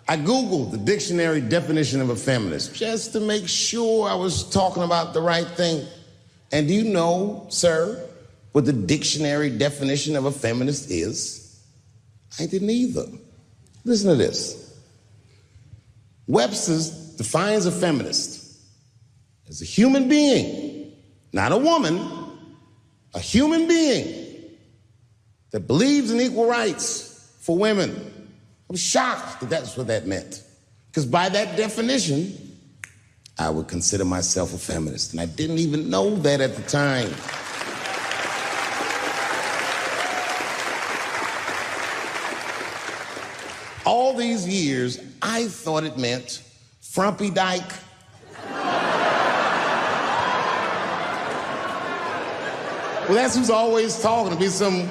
I Googled the dictionary definition of a feminist just to make sure I was talking about the right thing. And do you know, sir, what the dictionary definition of a feminist is? I didn't either. Listen to this. Webster's defines a feminist as a human being, not a woman, a human being that believes in equal rights for women. I was shocked that that's what that meant. Because by that definition, I would consider myself a feminist. And I didn't even know that at the time. All these years, I thought it meant frumpy dyke. Well, that's who's always talking to me, some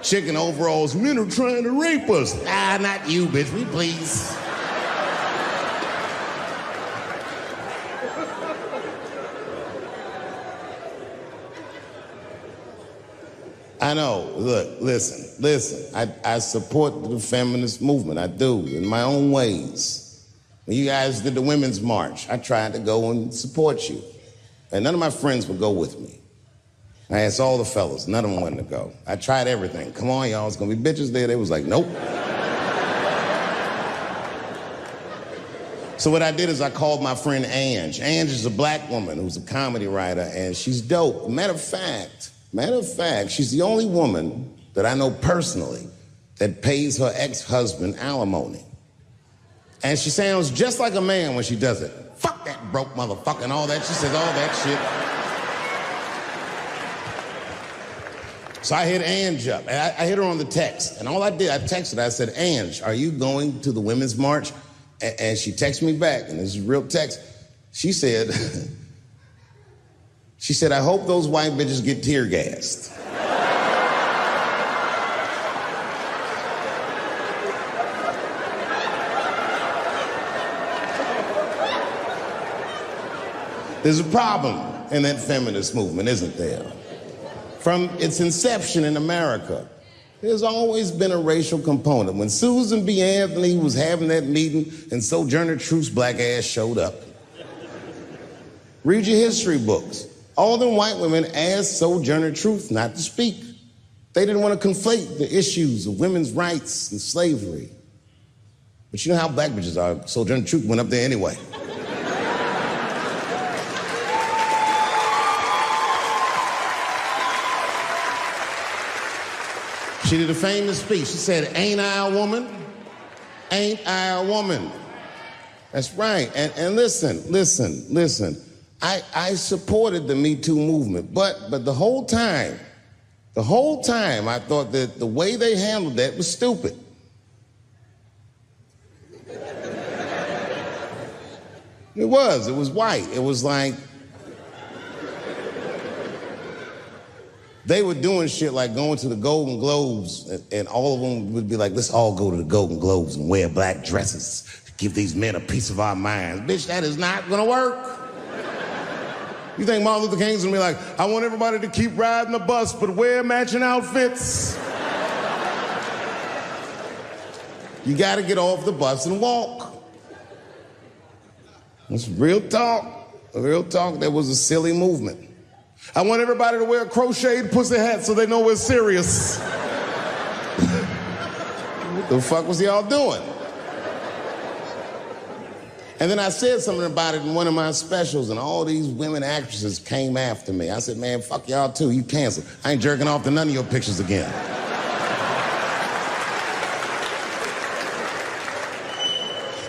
chick in overalls. Men are trying to rape us. Ah, not you, bitch, we please. I know, look, listen. I support the feminist movement, I do, in my own ways. When you guys did the Women's March, I tried to go and support you. And none of my friends would go with me. I asked all the fellas, none of them wanted to go. I tried everything. Come on, y'all, it's gonna be bitches there. They was like, nope. So what I did is I called my friend Ange. Ange is a black woman who's a comedy writer, and she's dope. Matter of fact, she's the only woman that I know personally that pays her ex-husband alimony. And she sounds just like a man when she does it. Fuck that broke motherfucker and all that. She says all that shit. So I hit Ange up, and I hit her on the text. And all I did, I texted her, I said, Ange, are you going to the Women's March? And she texted me back, and this is real text. She said, I hope those white bitches get tear gassed. There's a problem in that feminist movement, isn't there? From its inception in America, there's always been a racial component. When Susan B. Anthony was having that meeting and Sojourner Truth's black ass showed up, read your history books. All them white women asked Sojourner Truth not to speak. They didn't want to conflate the issues of women's rights and slavery. But you know how black bitches are. Sojourner Truth went up there anyway. She did a famous speech. She said, ain't I a woman? Ain't I a woman? That's right. And listen. I supported the Me Too movement, but the whole time I thought that the way they handled that was stupid. It was white. It was like, they were doing shit like going to the Golden Globes, and all of them would be like, let's all go to the Golden Globes and wear black dresses, give these men a piece of our minds. Bitch, that is not gonna work. You think Martin Luther King's gonna be like, I want everybody to keep riding the bus, but wear matching outfits? You gotta get off the bus and walk. It's real talk. Real talk, that was a silly movement. I want everybody to wear a crocheted pussy hat so they know we're serious. What the fuck was y'all doing? And then I said something about it in one of my specials, and all these women actresses came after me. I said, man, fuck y'all too, you canceled. I ain't jerking off to none of your pictures again.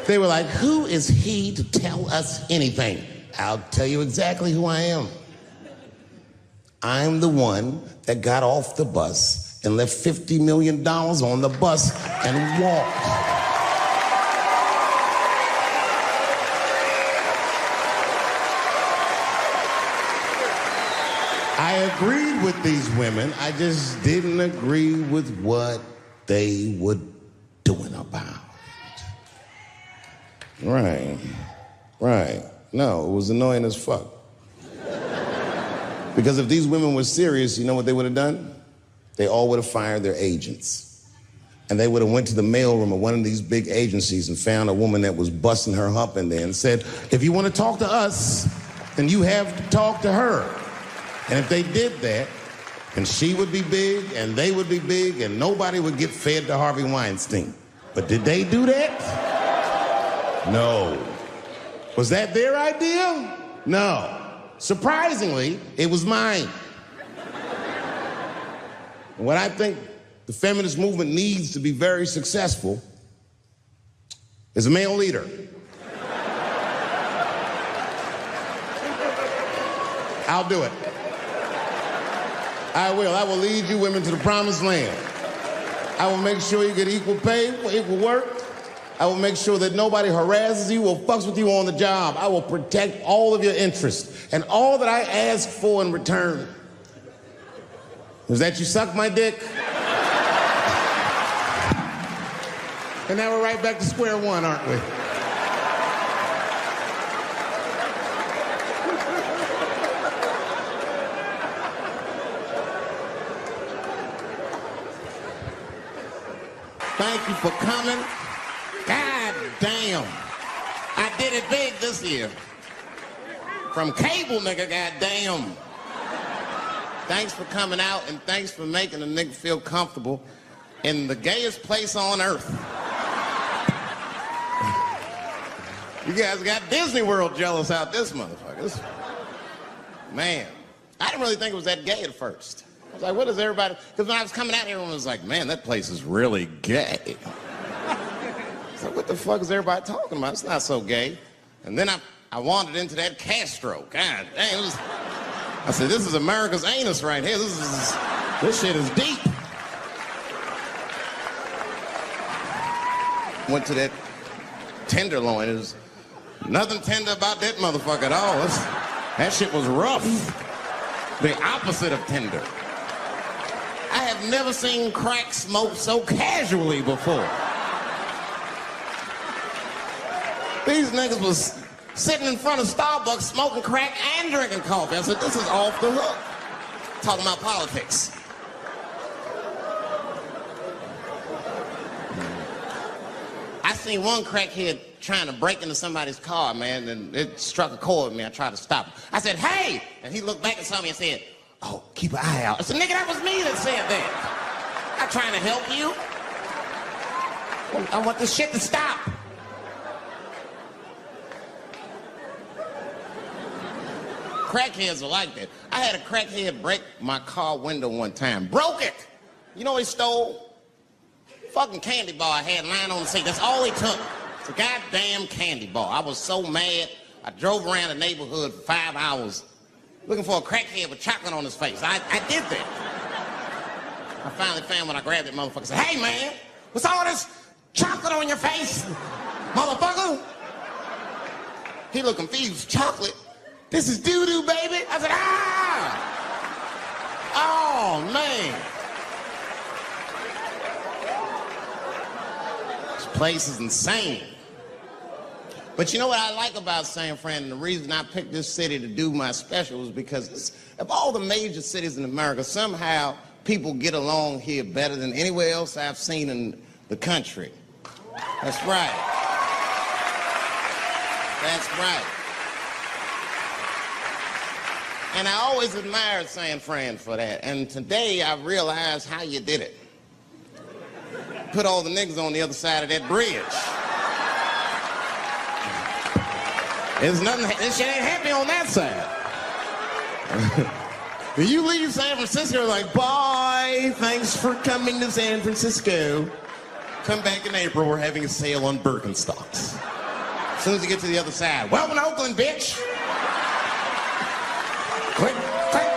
They were like, who is he to tell us anything? I'll tell you exactly who I am. I'm the one that got off the bus and left $50 million on the bus and walked. I agreed with these women. I just didn't agree with what they were doing about it. Right. No, it was annoying as fuck. Because if these women were serious, you know what they would have done? They all would have fired their agents. and they would have went to the mailroom of one of these big agencies and found a woman that was busting her hump in there and said, if you want to talk to us, then you have to talk to her. And if they did that, then she would be big and they would be big and nobody would get fed to Harvey Weinstein. But did they do that? No. Was that their idea? No. Surprisingly, it was mine. And what I think the feminist movement needs to be very successful is a male leader. I'll do it. I will. I will lead you women to the promised land. I will make sure you get equal pay for equal work. I will make sure that nobody harasses you or fucks with you on the job. I will protect all of your interests. And all that I ask for in return is that you suck my dick. And now we're right back to square one, aren't we? Thank you for coming. God damn. I did it big this year. From cable, nigga, goddamn. Thanks for coming out and thanks for making a nigga feel comfortable in the gayest place on earth. You guys got Disney World jealous out this motherfucker. Man, I didn't really think it was that gay at first. I was like, what is everybody? Because when I was coming out, everyone was like, man, that place is really gay. So what the fuck is everybody talking about? It's not so gay. And then I wandered into that Castro. God damn, I said, this is America's anus right here. This shit is deep. Went to that Tenderloin. There's nothing tender about that motherfucker at all. That shit was rough. The opposite of tender. I have never seen crack smoked so casually before. These niggas was sitting in front of Starbucks smoking crack and drinking coffee. I said, this is off the hook. Talking about politics. I seen one crackhead trying to break into somebody's car, man, and it struck a chord with me. I tried to stop him. I said, hey! And he looked back and saw me and said, oh, keep an eye out. I said, nigga, that was me that said that. I'm trying to help you. I want this shit to stop. Crackheads are like that. I had a crackhead break my car window one time. Broke it! You know what he stole? Fucking candy bar I had lying on the seat. That's all he took. It's a goddamn candy bar. I was so mad. I drove around the neighborhood for 5 hours looking for a crackhead with chocolate on his face. I did that. I finally found when I grabbed that motherfucker and said, hey man, what's all this chocolate on your face, motherfucker? He looked confused. Chocolate? This is doo-doo, baby. I said, ah! Oh, man. This place is insane. But you know what I like about San Fran, and the reason I picked this city to do my special is because of all the major cities in America, somehow people get along here better than anywhere else I've seen in the country. That's right. That's right. And I always admired San Fran for that. And today I realized how you did it. Put all the niggas on the other side of that bridge. There's nothing, this shit ain't happy on that side. You leave San Francisco like, bye, thanks for coming to San Francisco. Come back in April, we're having a sale on Birkenstocks. As soon as you get to the other side, welcome to Oakland, bitch. Click, click.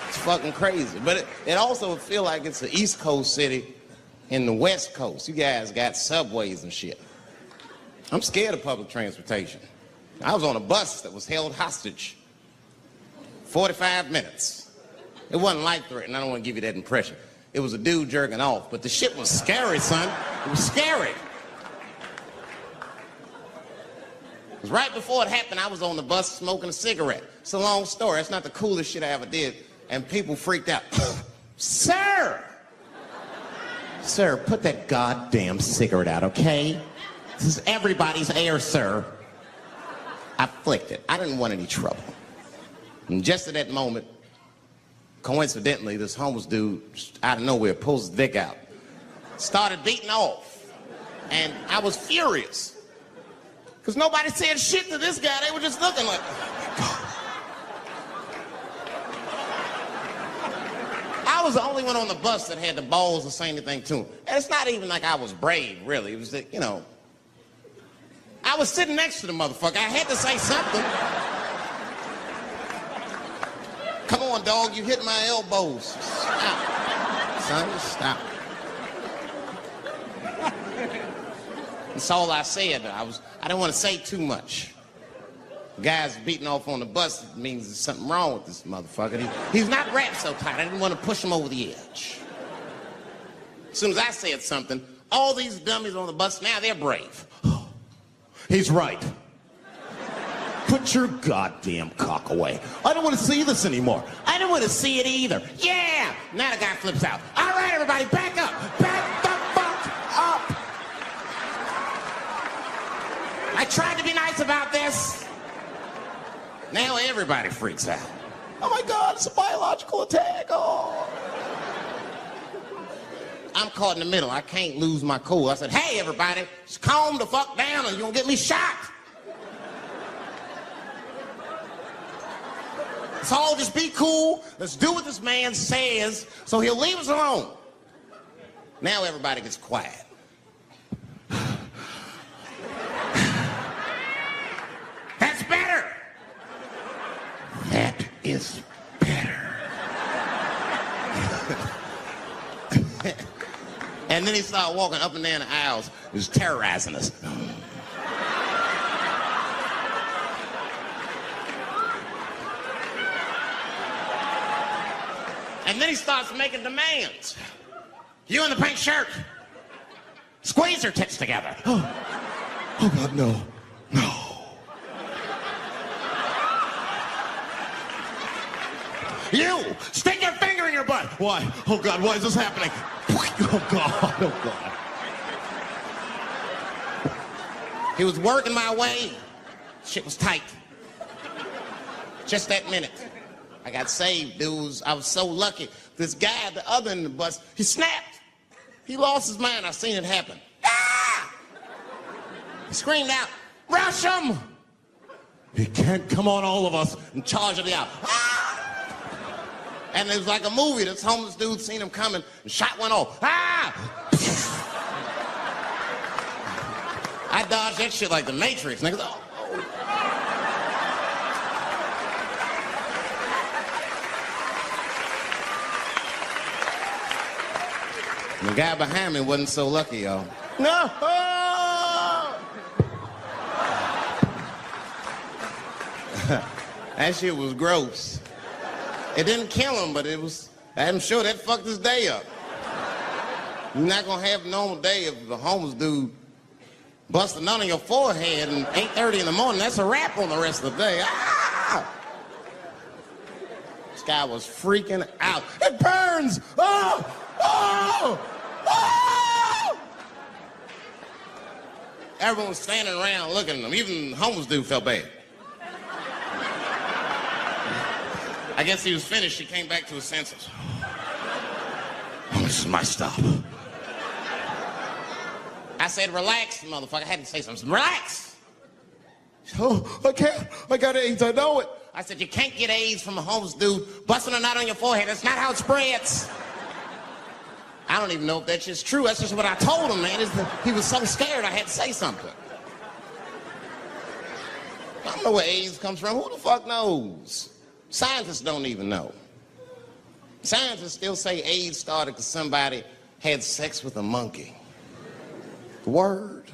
It's fucking crazy. But it also feel like it's an East Coast city in the West Coast. You guys got subways and shit. I'm scared of public transportation. I was on a bus that was held hostage 45 minutes. It wasn't life-threatening. I don't want to give you that impression. It was a dude jerking off, but the shit was scary, son. It was scary. 'Cause right before it happened, I was on the bus smoking a cigarette. It's a long story. It's not the coolest shit I ever did. And people freaked out. Sir! Sir, put that goddamn cigarette out, okay? This is everybody's air, sir. I flicked it. I didn't want any trouble. And just at that moment, coincidentally, this homeless dude, out of nowhere, pulls his dick out. Started beating off. And I was furious. Because nobody said shit to this guy. They were just looking like, I was the only one on the bus that had the balls to say anything to him. And it's not even like I was brave, really. It was that, you know, I was sitting next to the motherfucker. I had to say something. Come on, dog, you hit my elbows. Stop. Son, stop. That's all I said. I didn't want to say too much. The guy's beating off on the bus. It means there's something wrong with this motherfucker. He's not wrapped so tight. I didn't want to push him over the edge. As soon as I said something, all these dummies on the bus, now they're brave. He's right. Put your goddamn cock away. I don't want to see this anymore. I don't want to see it either. Yeah! Now the guy flips out. All right, everybody, back up. Back the fuck up. I tried to be nice about this. Now everybody freaks out. Oh my God, it's a biological attack. Oh. I'm caught in the middle. I can't lose my cool. I said, hey, everybody, just calm the fuck down or you're gonna get me shot. Let's all just be cool. Let's do what this man says so he'll leave us alone. Now everybody gets quiet. That's better. That is better. And then he started walking up and down the aisles. He was terrorizing us. And then he starts making demands. You in the pink shirt, squeeze your tits together. Oh God, no, no. You, stick your finger in your butt. Why? Oh God, why is this happening? Oh God, oh God. He was working my way. Shit was tight. Just that minute. I got saved, dudes. I was so lucky. This guy, the other in the bus, he snapped. He lost his mind. I seen it happen. Ah! He screamed out, rush him! He can't come on all of us and charge it out. Ah! And it was like a movie. This homeless dude seen him coming and shot one off. Ah! I dodged that shit like the Matrix. Niggas, oh. The guy behind me wasn't so lucky, y'all. No! That shit was gross. It didn't kill him, but I'm sure that fucked his day up. You're not gonna have a normal day if the homeless dude busts a nut on your forehead and 8:30 in the morning. That's a wrap on the rest of the day. Ah! This guy was freaking out. It burns! Oh! Oh! Oh! Everyone was standing around looking at him. Even the homeless dude felt bad. I guess he was finished. He came back to his senses. Oh, this is my stop. I said, relax, motherfucker. I had to say something. Relax. Oh, I can't. I got AIDS. I know it. I said, you can't get AIDS from a homeless dude busting a nut on your forehead. That's not how it spreads. I don't even know if that's just true. That's just what I told him, man. He was so scared I had to say something. I don't know where AIDS comes from. Who the fuck knows? Scientists don't even know. Scientists still say AIDS started because somebody had sex with a monkey. Word.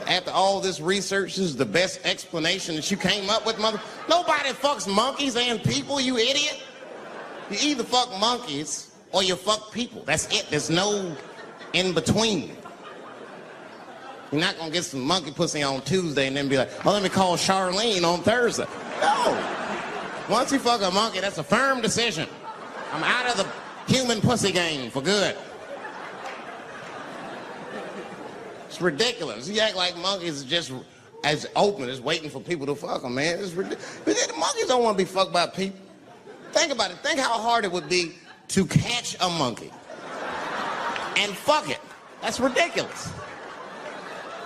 After all this research, this is the best explanation that you came up with, mother. Nobody fucks monkeys and people, you idiot. You either fuck monkeys or you fuck people. That's it. There's no in between. You're not gonna get some monkey pussy on Tuesday and then be like, oh, let me call Charlene on Thursday. No. Once you fuck a monkey, that's a firm decision. I'm out of the human pussy game for good. It's ridiculous. You act like monkeys are just as open as waiting for people to fuck them, man. It's ridiculous. But the monkeys don't want to be fucked by people. Think about it. Think how hard it would be to catch a monkey and fuck it. That's ridiculous.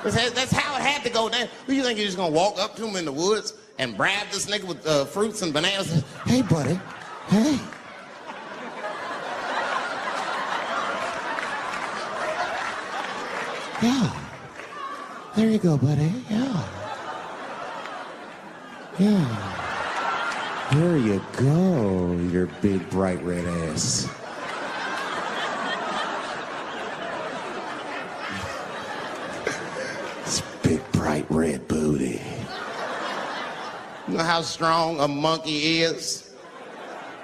That's how it had to go down. What, you think you're just gonna walk up to him in the woods and bribe this nigga with fruits and bananas? Hey, buddy. Hey. Yeah. There you go, buddy. Yeah. Yeah. There you go, your big, bright red ass. This big, bright red booty. You know how strong a monkey is?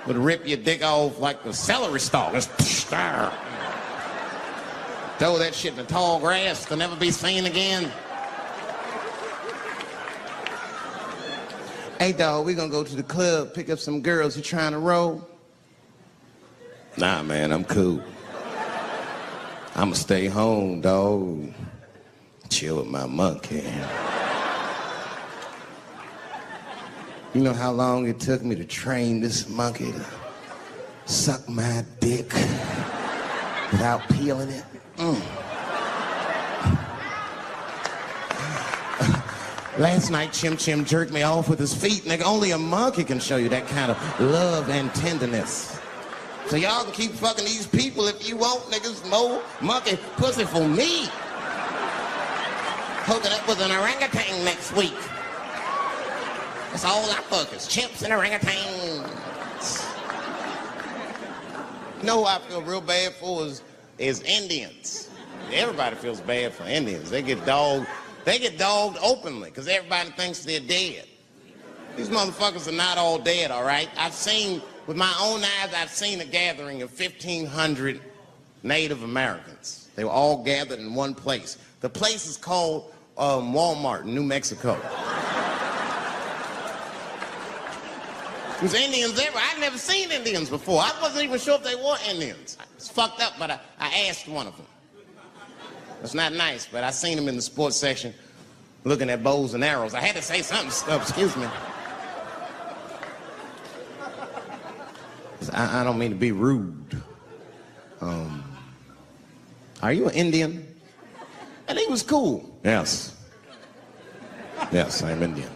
Would rip your dick off like the celery stalk. Throw that shit in the tall grass to never be seen again. Hey, dog, we gonna go to the club, pick up some girls. You trying to roll? Nah, man, I'm cool. I'ma stay home, dog. Chill with my monkey. You know how long it took me to train this monkey to suck my dick without peeling it? Last night, Chim Chim jerked me off with his feet. Nigga, only a monkey can show you that kind of love and tenderness. So y'all can keep fucking these people if you want, niggas. More monkey pussy for me. Hooking up with an orangutan next week. That's all I fuck is chimps and orangutans. You know who I feel real bad for is Indians. Everybody feels bad for Indians. They get dogged openly because everybody thinks they're dead. These motherfuckers are not all dead, all right? With my own eyes, I've seen a gathering of 1,500 Native Americans. They were all gathered in one place. The place is called Walmart in New Mexico. There's Indians everywhere. I'd never seen Indians before. I wasn't even sure if they were Indians. It's fucked up, but I asked one of them. It's not nice, but I seen him in the sports section looking at bows and arrows. I had to say something. Excuse me. I don't mean to be rude. Are you an Indian? And he was cool. Yes. Yes, I'm Indian.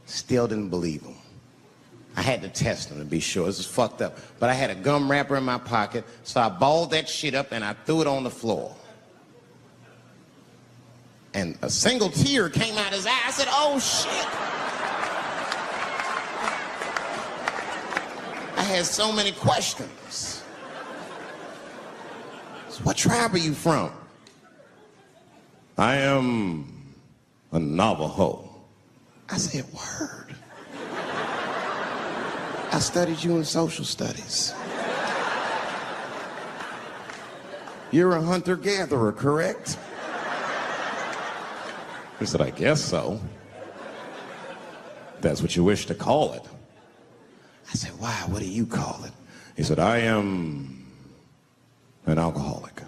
Still didn't believe him. I had to test him to be sure. This is fucked up. But I had a gum wrapper in my pocket, so I balled that shit up and I threw it on the floor. And a single tear came out his eye. I said, oh, shit. I had so many questions. So what tribe are you from? I am a Navajo. I said, word. I studied you in social studies. You're a hunter-gatherer, correct? He said, I guess so. That's what you wish to call it. I said, why? What do you call it? He said, I am an alcoholic.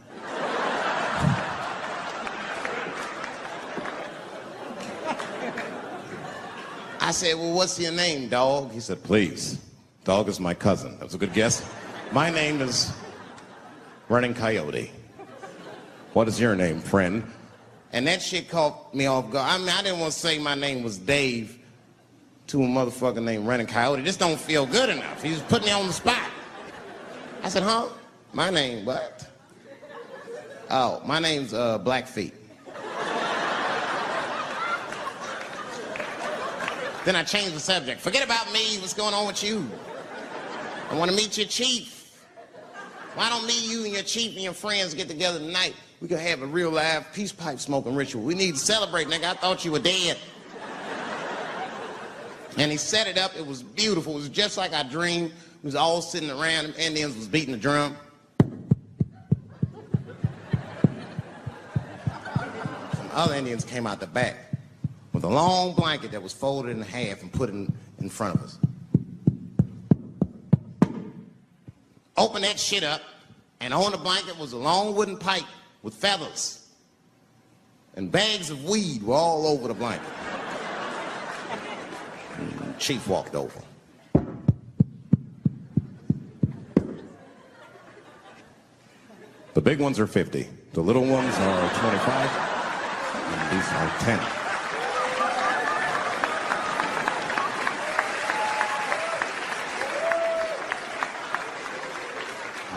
I said, well, what's your name, dog? He said, please. Dog is my cousin. That was a good guess. My name is Running Coyote. What is your name, friend? And that shit caught me off guard. I mean, I didn't want to say my name was Dave to a motherfucker named Running Coyote. This don't feel good enough. He was putting me on the spot. I said, huh? My name, what? Oh, my name's Blackfeet. Then I changed the subject. Forget about me. What's going on with you? I want to meet your chief. Why don't me, you, and your chief and your friends get together tonight? We could have a real live peace pipe smoking ritual. We need to celebrate, nigga. I thought you were dead. And he set it up. It was beautiful. It was just like I dreamed. We was all sitting around. The Indians was beating the drum. other Indians came out the back with a long blanket that was folded in half and put in front of us. Open that shit up, and on the blanket was a long wooden pipe with feathers. And bags of weed were all over the blanket. And Chief walked over. The big ones are 50. The little ones are 25. And these are 10.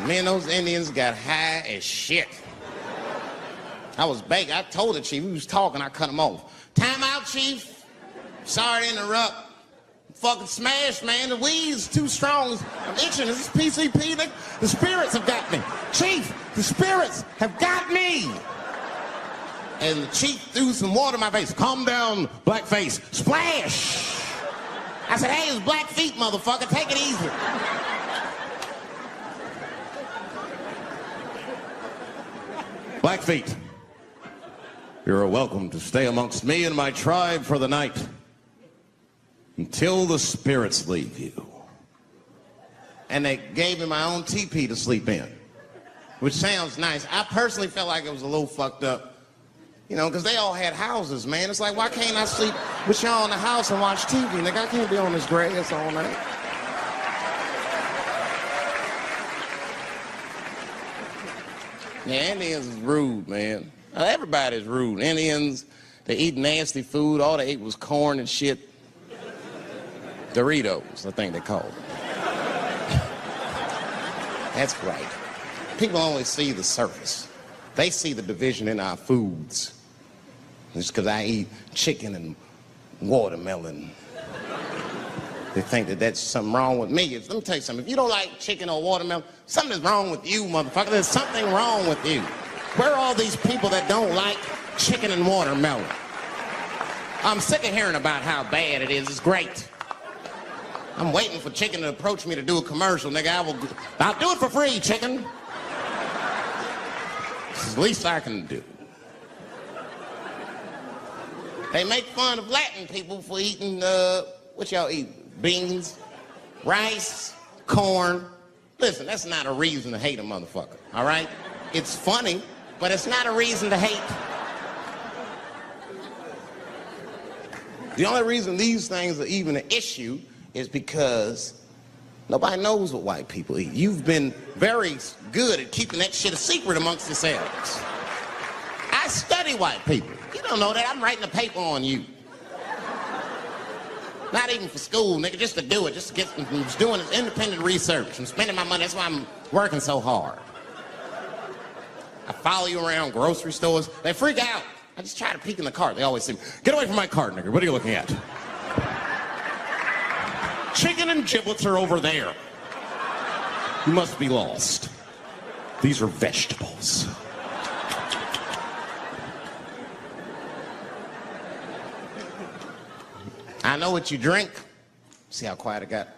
Me and those Indians got high as shit. I was begging. I told the chief, he was talking, I cut him off. Time out, chief. Sorry to interrupt. I'm fucking smashed, man. The weed's too strong. I'm itching. This is PCP. The spirits have got me. Chief, the spirits have got me. And the chief threw some water in my face. Calm down, blackface. Splash. I said, hey, it's Blackfeet, motherfucker. Take it easy. Blackfeet, you're welcome to stay amongst me and my tribe for the night until the spirits leave you. And they gave me my own teepee to sleep in, which sounds nice. I personally felt like it was a little fucked up, you know, because they all had houses, man. It's like, why can't I sleep with y'all in the house and watch TV? Nigga, I can't be on this grass all night. Yeah, Indians is rude, man. Everybody's rude. Indians, they eat nasty food. All they ate was corn and shit. Doritos, I think they call them. That's right. People only see the surface. They see the division in our foods. Just because I eat chicken and watermelon. They think that that's something wrong with me. Let me tell you something. If you don't like chicken or watermelon, something's wrong with you, motherfucker. There's something wrong with you. Where are all these people that don't like chicken and watermelon? I'm sick of hearing about how bad it is. It's great. I'm waiting for chicken to approach me to do a commercial, nigga. I'll do it for free, chicken. It's the least I can do. They make fun of Latin people for eating, what y'all eat? Beans, rice, corn. Listen, that's not a reason to hate a motherfucker, all right? It's funny, but it's not a reason to hate. The only reason these things are even an issue is because nobody knows what white people eat. You've been very good at keeping that shit a secret amongst yourselves. I study white people. You don't know that. I'm writing a paper on you. Not even for school, nigga, just to do it, just to get, I'm just doing this independent research. I'm spending my money, that's why I'm working so hard. I follow you around grocery stores. They freak out. I just try to peek in the cart. They always say, get away from my cart, nigga. What are you looking at? Chicken and giblets are over there. You must be lost. These are vegetables. I know what you drink. See how quiet it got?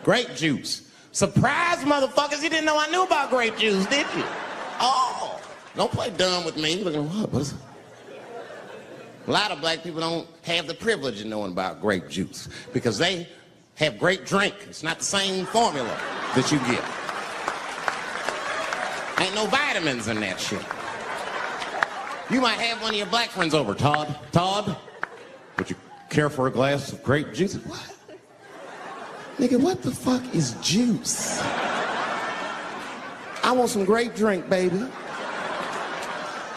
Grape juice. Surprise, motherfuckers, you didn't know I knew about grape juice, did you? Oh, don't play dumb with me. Looking, what is it? A lot of black people don't have the privilege of knowing about grape juice because they have grape drink. It's not the same formula that you get. Ain't no vitamins in that shit. You might have one of your black friends over, Todd. Todd? Would you care for a glass of grape juice? What? Nigga, what the fuck is juice? I want some grape drink, baby.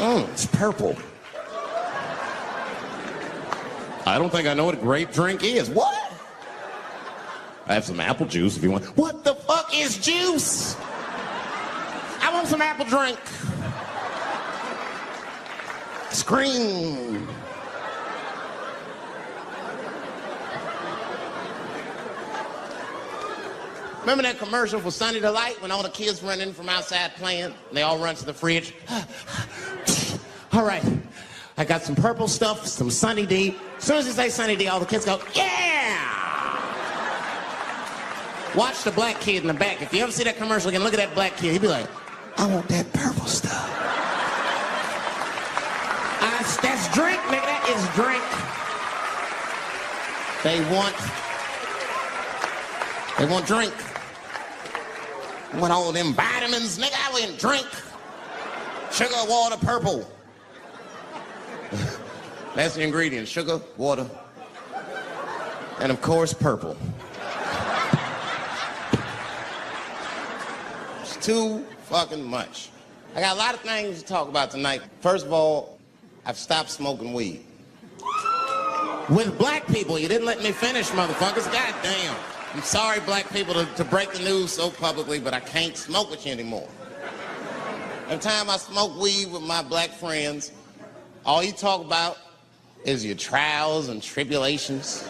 It's purple. I don't think I know what a grape drink is. What? I have some apple juice if you want. What the fuck is juice? I want some apple drink. Scream. Remember that commercial for Sunny Delight when all the kids run in from outside playing? They all run to the fridge. All right, I got some purple stuff, some Sunny D. As soon as you say Sunny D, all the kids go, yeah! Watch the black kid in the back. If you ever see that commercial again, look at that black kid. He'd be like, I want that purple stuff. That's drink, nigga. That is drink. They want drink. Want all them vitamins, nigga. I want drink. Sugar, water, purple. That's the ingredient. Sugar, water, and of course, purple. It's too fucking much. I got a lot of things to talk about tonight. First of all, I've stopped smoking weed. With black people, you didn't let me finish, motherfuckers. God damn. I'm sorry, black people, to break the news so publicly, but I can't smoke with you anymore. Every time I smoke weed with my black friends, all you talk about is your trials and tribulations.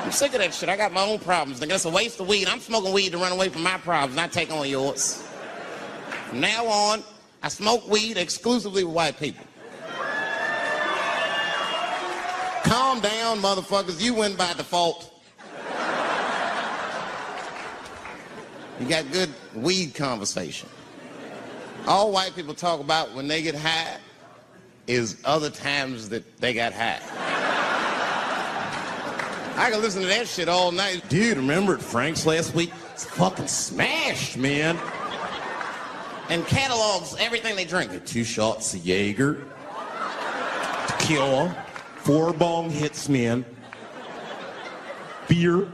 I'm sick of that shit. I got my own problems. Nigga, that's a waste of weed. I'm smoking weed to run away from my problems, not take on yours. From now on, I smoke weed exclusively with white people. Calm down, motherfuckers. You win by default. You got good weed conversation. All white people talk about when they get high is other times that they got high. I can listen to that shit all night. Dude, remember at Frank's last week? It's fucking smashed, man. And catalogs everything they drink. 2 shots of Jaeger, tequila, 4 bong hits, man, beer,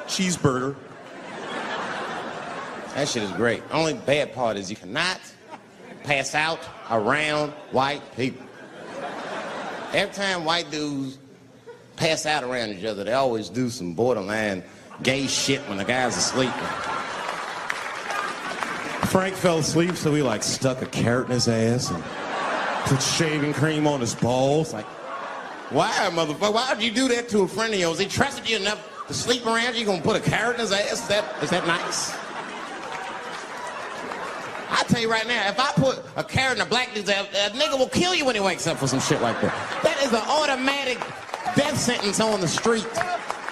cheeseburger. That shit is great. Only bad part is you cannot pass out around white people. Every time white dudes pass out around each other, they always do some borderline gay shit when the guy's asleep. Frank fell asleep, so he stuck a carrot in his ass and put shaving cream on his balls. Why, motherfucker? Why would you do that to a friend of yours? He trusted you enough to sleep around you. You gonna put a carrot in his ass? Is that nice? I tell you right now, if I put a carrot in a black dude's ass, a nigga will kill you when he wakes up for some shit like that. That is an automatic death sentence on the street.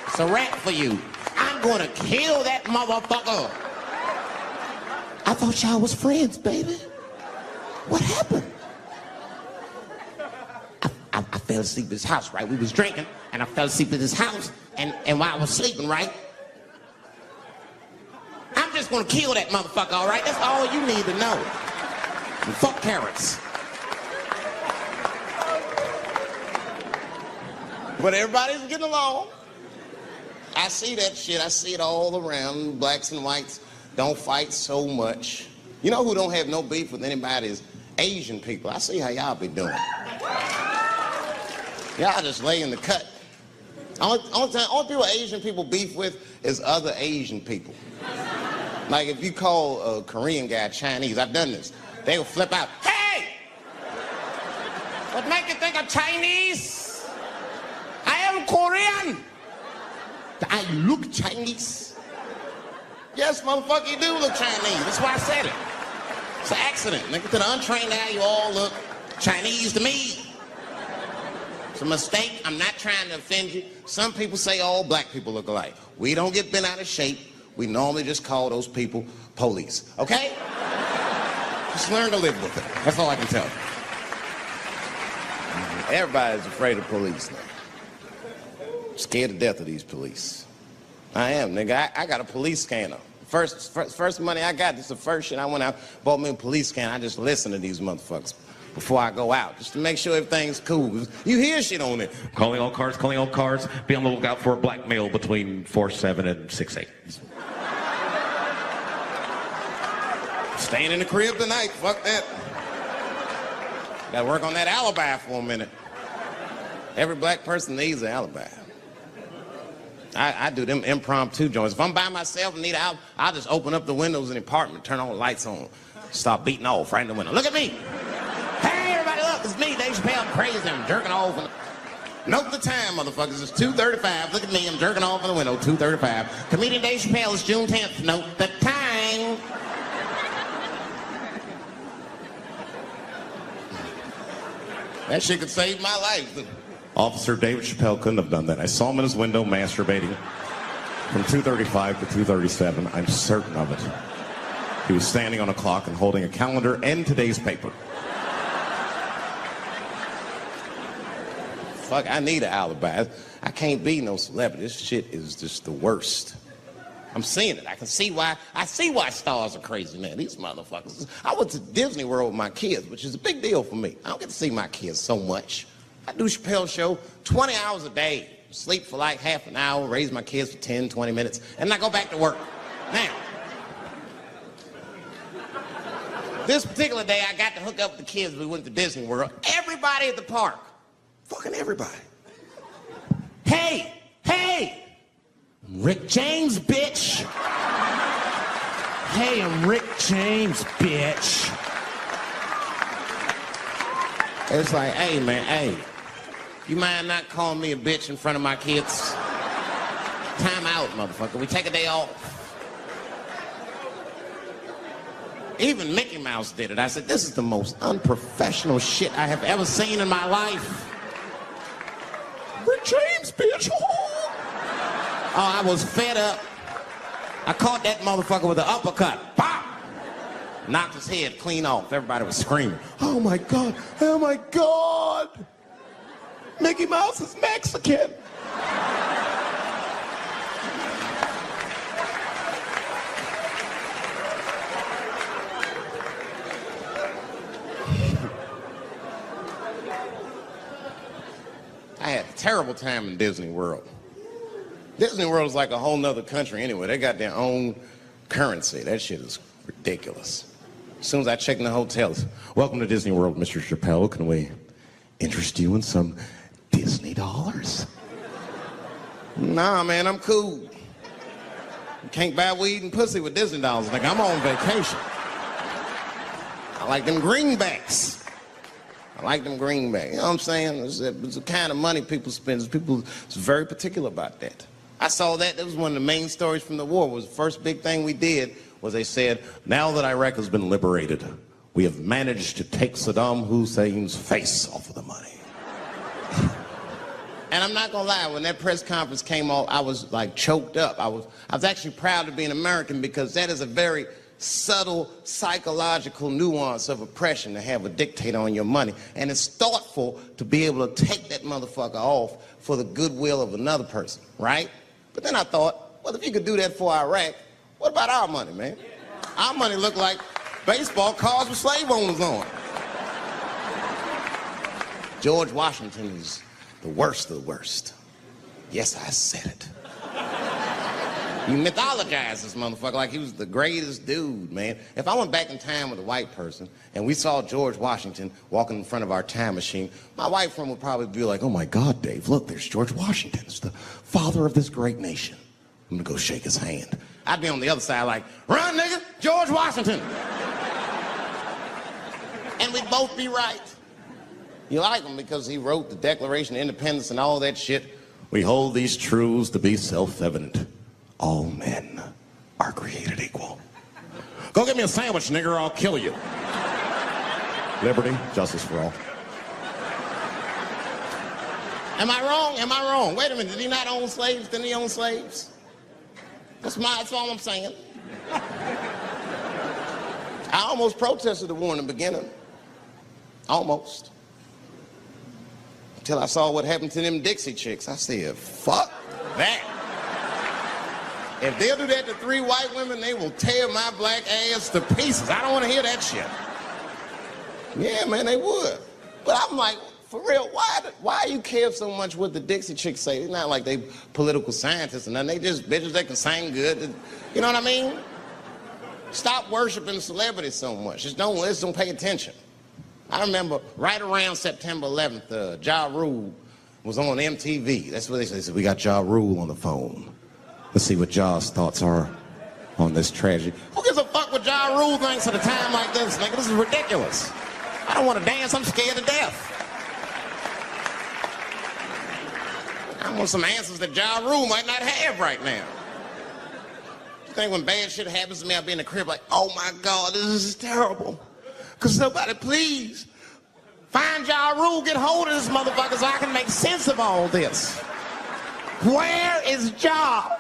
It's a rap for you. I'm gonna kill that motherfucker. I thought y'all was friends, baby. What happened? I fell asleep at his house, right? We was drinking, and I fell asleep at his house, and while I was sleeping, right? I'm just gonna kill that motherfucker, all right? That's all you need to know. And fuck carrots. But everybody's getting along. I see that shit. I see it all around. Blacks and whites don't fight so much. You know who don't have no beef with anybody is Asian people. I see how y'all be doing. Y'all just lay in the cut. Only people Asian people beef with is other Asian people. Like if you call a Korean guy Chinese, I've done this. They will flip out. Hey! What make you think I'm Chinese? I am Korean. I look Chinese. Yes, motherfucker, you do look Chinese. That's why I said it. It's an accident. Nigga, to the untrained eye, you all look Chinese to me. It's a mistake. I'm not trying to offend you. Some people say all black people look alike. We don't get bent out of shape. We normally just call those people police. Okay? Just learn to live with it. That's all I can tell you. Everybody's afraid of police now. Scared to death of these police. I am, nigga. I got a police scanner. First money I got, this is the first shit I went out, bought me a police scanner. I just listen to these motherfuckers before I go out, just to make sure everything's cool. You hear shit on it. Calling all cars, be on the lookout for a black male between 4'7" and 6'8". Staying in the crib tonight, fuck that. Gotta work on that alibi for a minute. Every black person needs an alibi. I do them impromptu joints. If I'm by myself and need an alibi, I'll just open up the windows in the apartment, turn all the lights on, start beating off right in the window. Look at me. Hey, everybody, look, it's me, Dave Chappelle. I'm crazy, I'm jerking off. Note the time, motherfuckers. It's 2:35. Look at me, I'm jerking off in the window, 2:35. Comedian Dave Chappelle, it's June 10th. Note the time. That shit could save my life. Officer David Chappelle couldn't have done that. I saw him in his window masturbating from 2:35 to 2:37. I'm certain of it. He was standing on a clock and holding a calendar and today's paper. motherfucker. I need an alibi. I can't be no celebrity. This shit is just the worst. I'm seeing it. I see why stars are crazy, man. These motherfuckers. I went to Disney World with my kids, which is a big deal for me. I don't get to see my kids so much. I do Chappelle show 20 hours a day, sleep for like half an hour, raise my kids for 10, 20 minutes, and then I go back to work. Now, this particular day, I got to hook up with the kids. We went to Disney World. Everybody at the park, fucking everybody. Hey! Rick James, bitch. Hey, I'm Rick James, bitch. It's like, hey, man, hey. You mind not calling me a bitch in front of my kids? Time out, motherfucker. We take a day off. Even Mickey Mouse did it. I said, this is the most unprofessional shit I have ever seen in my life. Rick James, bitch. Oh, I was fed up. I caught that motherfucker with an uppercut. Pop! Knocked his head clean off. Everybody was screaming. Oh my God, oh my God. Mickey Mouse is Mexican. I had a terrible time in Disney World. Disney World is like a whole nother country anyway. They got their own currency. That shit is ridiculous. As soon as I check in the hotels, welcome to Disney World, Mr. Chappelle. Can we interest you in some Disney dollars? Nah, man, I'm cool. You can't buy weed and pussy with Disney dollars. Like, I'm on vacation. I like them greenbacks. I like them greenbacks. You know what I'm saying? It's the kind of money people spend. People is very particular about that. I saw that. That was one of the main stories from the war. Was the first big thing we did was they said, now that Iraq has been liberated, we have managed to take Saddam Hussein's face off of the money. And I'm not gonna lie, when that press conference came off, I was like choked up. I was actually proud to be an American because that is a very subtle psychological nuance of oppression to have a dictator on your money. And it's thoughtful to be able to take that motherfucker off for the goodwill of another person, right? But then I thought, well, if you could do that for Iraq, what about our money, man? Our money looked like baseball cards with slave owners on. George Washington is the worst of the worst. Yes, I said it. You mythologize this motherfucker like he was the greatest dude, man. If I went back in time with a white person and we saw George Washington walking in front of our time machine, my white friend would probably be like, oh my God, Dave, look, there's George Washington. It's the father of this great nation. I'm gonna go shake his hand. I'd be on the other side like, run, nigga, George Washington. And we'd both be right. You like him because he wrote the Declaration of Independence and all that shit. We hold these truths to be self-evident. All men are created equal. Go get me a sandwich, nigger, or I'll kill you. Liberty, justice for all. Am I wrong? Am I wrong? Wait a minute, did he not own slaves? Didn't he own slaves? That's all I'm saying. I almost protested the war in the beginning. Almost. Until I saw what happened to them Dixie chicks. I said, fuck that. If they'll do that to 3 white women, they will tear my black ass to pieces. I don't want to hear that shit. Yeah, man, they would. But I'm like, for real, why you care so much what the Dixie chicks say? It's not like they political scientists or nothing. They just bitches that can sing good. You know what I mean? Stop worshiping celebrities so much. Just don't pay attention. I remember right around September 11th, Ja Rule was on MTV. That's what they said. We got Ja Rule on the phone. Let's see what Ja's thoughts are on this tragedy. Who gives a fuck what Ja Rule thinks at a time like this? Nigga, this is ridiculous. I don't want to dance. I'm scared to death. I want some answers that Ja Rule might not have right now. You think when bad shit happens to me, I'll be in the crib like, oh my God, this is terrible. Could somebody please find Ja Rule, get hold of this motherfucker so I can make sense of all this. Where is Ja?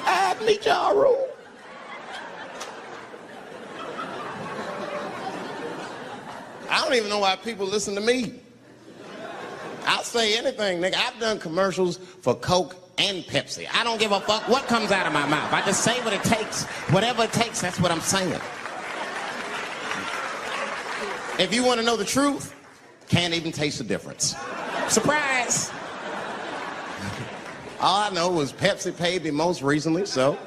Add me Ja Rule. I don't even know why people listen to me. I'll say anything, nigga. I've done commercials for Coke and Pepsi. I don't give a fuck what comes out of my mouth. I just say what it takes. Whatever it takes, that's what I'm saying. If you want to know the truth, can't even taste the difference. Surprise! All I know was Pepsi paid me most recently, so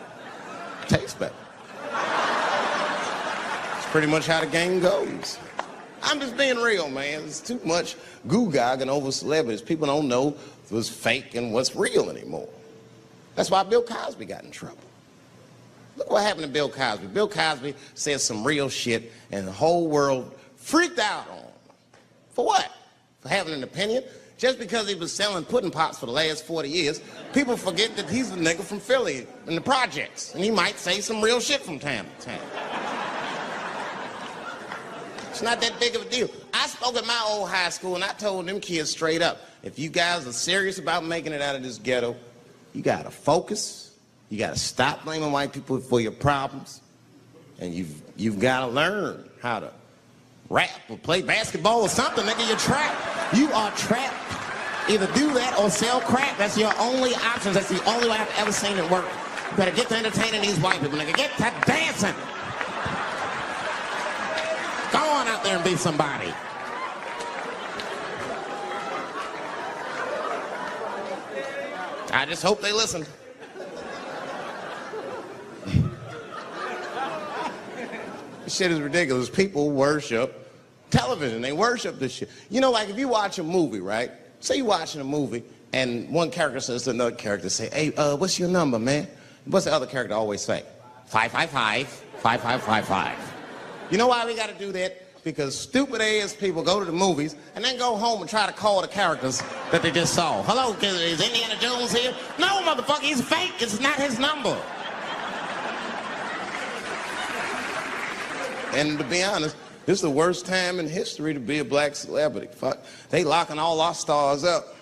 tastes better. It's pretty much how the game goes. I'm just being real, man. There's too much goo-gagging over celebrities. People don't know what's fake and what's real anymore. That's why Bill Cosby got in trouble. Look what happened to Bill Cosby. Bill Cosby said some real shit, and the whole world freaked out on him. For what? For having an opinion? Just because he was selling pudding pops for the last 40 years, people forget that he's a nigga from Philly in the projects, and he might say some real shit from time to time. It's not that big of a deal. I spoke at my old high school, and I told them kids straight up, if you guys are serious about making it out of this ghetto, you gotta focus, you gotta stop blaming white people for your problems, and you've gotta learn how to rap or play basketball or something, nigga. You're trapped. You are trapped. Either do that or sell crack. That's your only options. That's the only way I've ever seen it work. You better get to entertaining these white people, nigga. Get to dancing. Go on out there and be somebody. I just hope they listen. This shit is ridiculous. People worship television. They worship this shit. You know, like if you watch a movie, right? Say you're watching a movie and one character says to another character, say, hey, what's your number, man? What's the other character always say? 555, 5555. You know why we got to do that? Because stupid ass people go to the movies and then go home and try to call the characters that they just saw. Hello, is Indiana Jones here? No, motherfucker, he's fake. It's not his number. And to be honest, this is the worst time in history to be a black celebrity. Fuck, they locking all our stars up.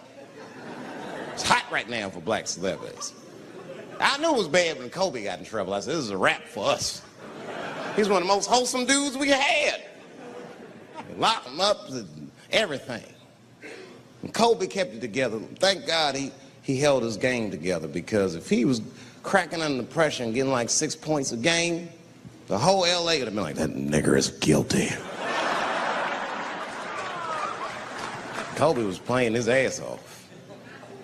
It's hot right now for black celebrities. I knew it was bad when Kobe got in trouble. I said, this is a wrap for us. He's one of the most wholesome dudes we had. They locked him up, everything. And Kobe kept it together. Thank God he held his game together, because if he was cracking under pressure and getting like 6 points a game, the whole LA would have been like, that nigger is guilty. Kobe was playing his ass off.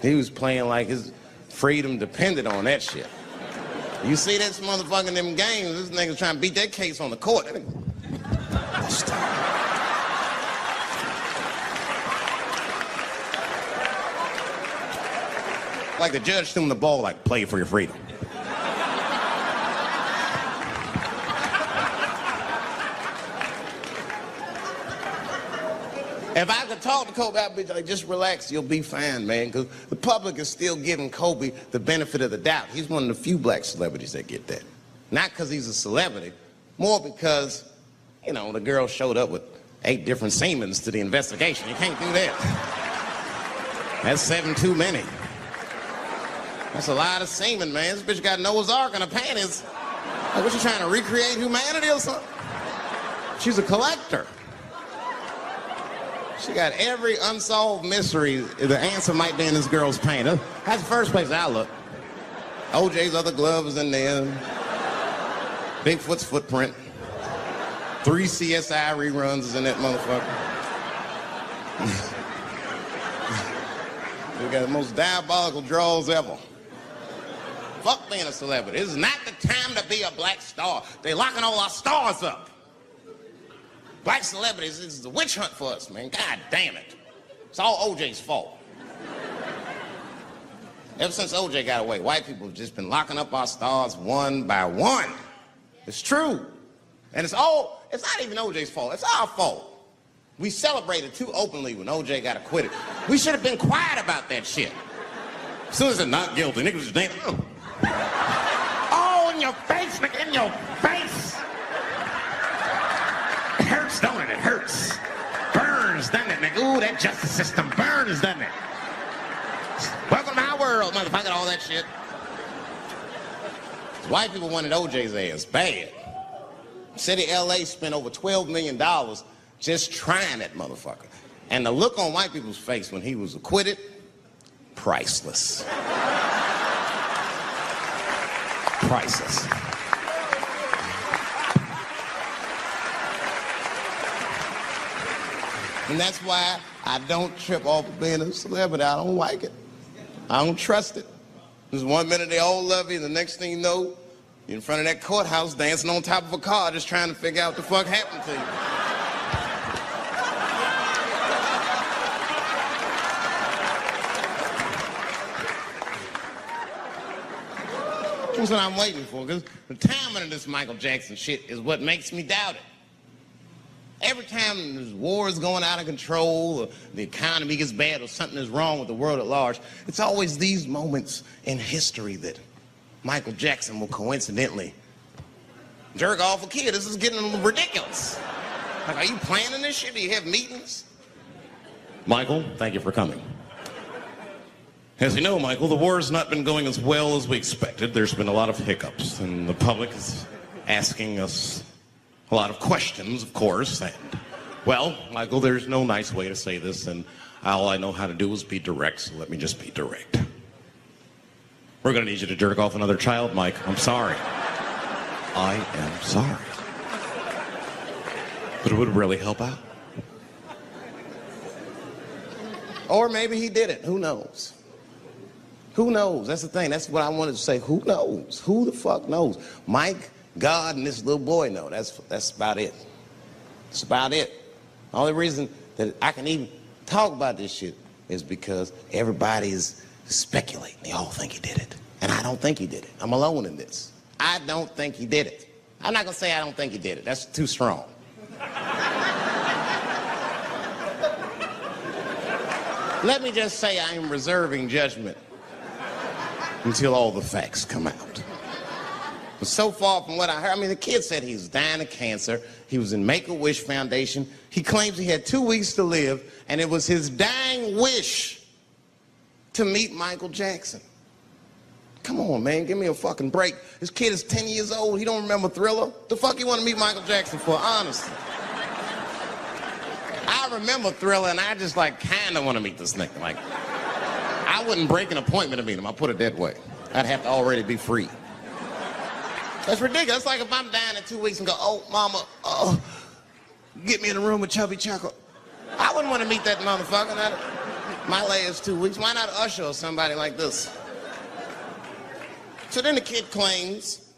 He was playing like his freedom depended on that shit. You see this motherfucker in them games, this nigga's trying to beat that case on the court. Like the judge threw him the ball, like, play for your freedom. If I could talk to Kobe, I'd be like, just relax, you'll be fine, man. Because the public is still giving Kobe the benefit of the doubt. He's one of the few black celebrities that get that. Not because he's a celebrity, more because, you know, the girl showed up with 8 different semens to the investigation. You can't do that. That's 7 too many. That's a lot of semen, man. This bitch got Noah's Ark in her panties. Like, what, you trying to recreate humanity or something? She's a collector. She got every unsolved mystery. The answer might be in this girl's paint. That's the first place I look. OJ's other glove is in there. Bigfoot's footprint. 3 CSI reruns is in that motherfucker. We got the most diabolical draws ever. Fuck being a celebrity. This is not the time to be a black star. They're locking all our stars up. Black celebrities, this is a witch hunt for us, man. God damn it. It's all OJ's fault. Ever since OJ got away, white people have just been locking up our stars one by one. It's true. And it's not even OJ's fault. It's our fault. We celebrated too openly when OJ got acquitted. We should have been quiet about that shit. As soon as they're not guilty, niggas just dancing. Oh, in your face, nigga, in your face. It hurts, don't it? It hurts. Burns, doesn't it, nigga? Ooh, that justice system burns, doesn't it? Welcome to my world, motherfucker, all that shit. White people wanted OJ's ass bad. City LA spent over $12 million just trying that motherfucker. And the look on white people's face when he was acquitted, priceless. Priceless. And that's why I don't trip off of being a celebrity. I don't like it. I don't trust it. There's 1 minute they all love you, and the next thing you know, you're in front of that courthouse dancing on top of a car just trying to figure out what the fuck happened to you. That's what I'm waiting for, because the timing of this Michael Jackson shit is what makes me doubt it. Every time there's wars going out of control, or the economy gets bad, or something is wrong with the world at large, it's always these moments in history that Michael Jackson will coincidentally jerk off a kid. This is getting ridiculous. Like, are you planning this shit? Do you have meetings? Michael, thank you for coming. As you know, Michael, the war has not been going as well as we expected. There's been a lot of hiccups, and the public is asking us a lot of questions, of course. And, well, Michael, there's no nice way to say this, and all I know how to do is be direct, so let me just be direct. We're going to need you to jerk off another child, Mike. I'm sorry. I am sorry. But it would really help out. Or maybe he did it. Who knows? Who knows? That's the thing. That's what I wanted to say. Who knows? Who the fuck knows? Mike, God, and this little boy know. That's about it. That's about it. The only reason that I can even talk about this shit is because everybody is speculating. They all think he did it. And I don't think he did it. I'm alone in this. I don't think he did it. I'm not going to say I don't think he did it. That's too strong. Let me just say I am reserving judgment until all the facts come out. But so far from what I heard, I mean, the kid said he was dying of cancer. He was in Make-A-Wish Foundation. He claims he had 2 weeks to live, and it was his dying wish to meet Michael Jackson. Come on, man, give me a fucking break. This kid is 10 years old. He don't remember Thriller. The fuck you want to meet Michael Jackson for, honestly? I remember Thriller, and I just, like, kind of want to meet this nigga. Like, I wouldn't break an appointment to meet him. I'll put it that way. I'd have to already be free. That's ridiculous. That's like if I'm dying in 2 weeks and go, oh, mama, get me in a room with Chubby Chocolate. I wouldn't want to meet that motherfucker. My last 2 weeks. Why not Usher or somebody like this? So then the kid claims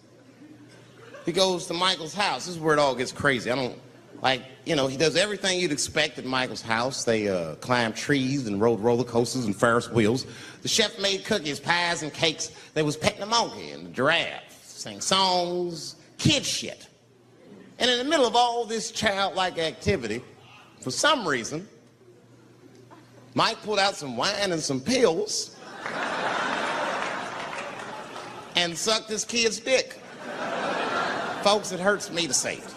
he goes to Michael's house. This is where it all gets crazy. I don't, like, you know, he does everything you'd expect at Michael's house. They climbed trees and rode roller coasters and Ferris wheels. The chef made cookies, pies, and cakes. They was petting a monkey and a giraffe. Sang songs, kid shit. And in the middle of all this childlike activity, for some reason, Mike pulled out some wine and some pills and sucked his kid's dick. Folks, it hurts me to say it.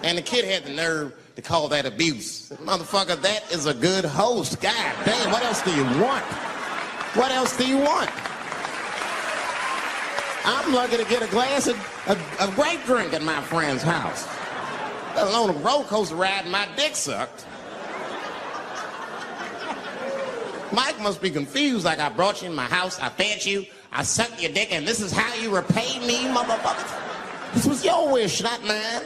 And the kid had the nerve to call that abuse. Motherfucker, that is a good host. God damn, what else do you want? What else do you want? I'm lucky to get a glass of grape drink at my friend's house. Let alone a roller coaster ride and my dick sucked. Mike must be confused, like I brought you in my house, I fed you, I sucked your dick, and this is how you repay me, motherfucker? This was your wish, not mine.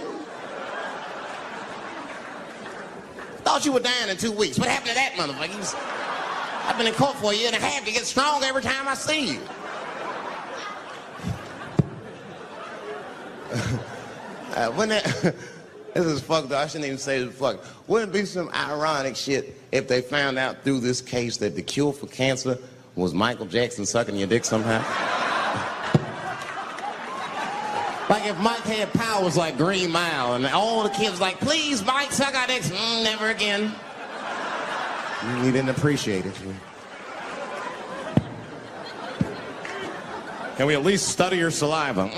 Thought you were dying in 2 weeks. What happened to that, motherfucker? I've been in court for a year and a half. You get stronger every time I see you. This is fucked up. I shouldn't even say this fuck. Wouldn't it be some ironic shit if they found out through this case that the cure for cancer was Michael Jackson sucking your dick somehow? Like if Mike had powers like Green Mile and all the kids like, please, Mike, suck our dicks. Never again. You didn't appreciate it. Can we at least study your saliva?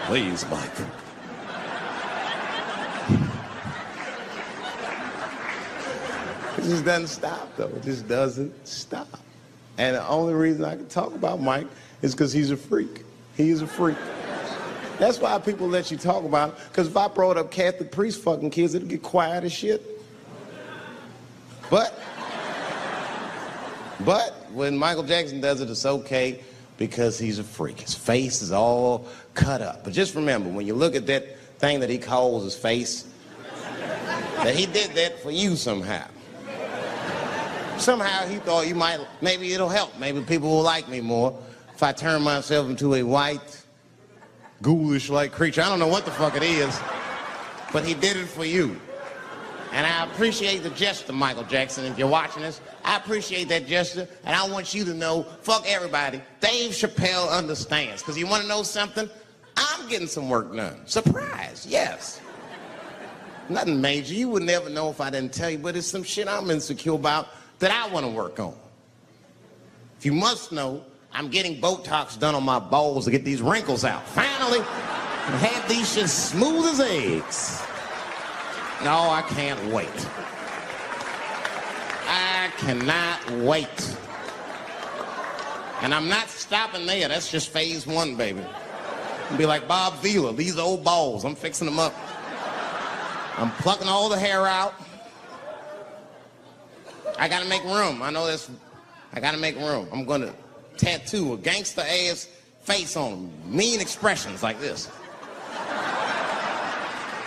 Please, Mike. It just doesn't stop, though. It just doesn't stop. And the only reason I can talk about Mike is because he's a freak. He is a freak. That's why people let you talk about it. Because if I brought up Catholic priest fucking kids, it'd get quiet as shit. But when Michael Jackson does it, it's okay because he's a freak. His face is all cut up. But just remember, when you look at that thing that he calls his face, that he did that for you somehow. Somehow he thought you might, maybe it'll help. Maybe people will like me more if I turn myself into a white, ghoulish-like creature. I don't know what the fuck it is, but he did it for you. And I appreciate the gesture, Michael Jackson. If you're watching this, I appreciate that gesture, and I want you to know, fuck everybody, Dave Chappelle understands. Because you want to know something? I'm getting some work done. Surprise, yes. Nothing major. You would never know if I didn't tell you, but it's some shit I'm insecure about that I want to work on. If you must know, I'm getting Botox done on my balls to get these wrinkles out. Finally, have these shit smooth as eggs. No, I can't wait. I cannot wait. And I'm not stopping there. That's just phase one, baby. I'll be like Bob Vila, these old balls. I'm fixing them up. I'm plucking all the hair out. I gotta make room. I know this. I gotta make room. I'm gonna tattoo a gangster ass face on them. Mean expressions like this.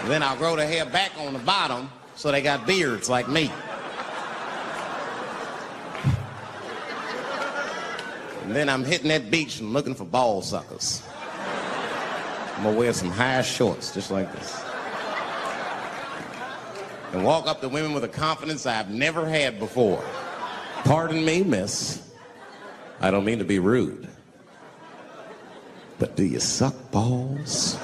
And then I'll grow the hair back on the bottom so they got beards like me. And then I'm hitting that beach and looking for ball suckers. I'm gonna wear some high shorts just like this. And walk up to women with a confidence I've never had before. Pardon me, miss. I don't mean to be rude. But do you suck balls?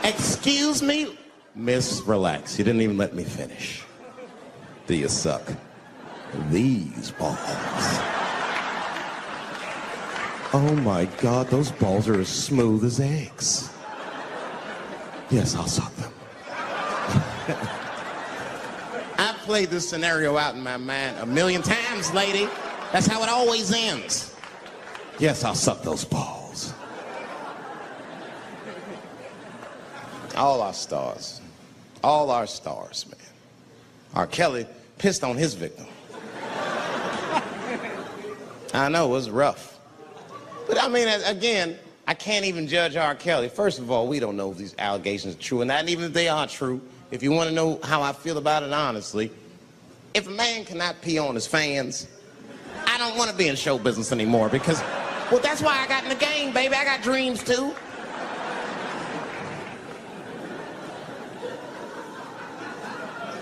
Excuse me? Miss, relax. You didn't even let me finish. Do you suck these balls? Oh my God, those balls are as smooth as eggs. Yes, I'll suck them. I've played this scenario out in my mind a million times, lady. That's how it always ends. Yes, I'll suck those balls. All our stars, man. R. Kelly pissed on his victim. I know, it was rough. But I mean, again, I can't even judge R. Kelly. First of all, we don't know if these allegations are true, and not even if they are true. If you want to know how I feel about it honestly, if a man cannot pee on his fans, I don't want to be in show business anymore because, well, that's why I got in the game, baby. I got dreams too.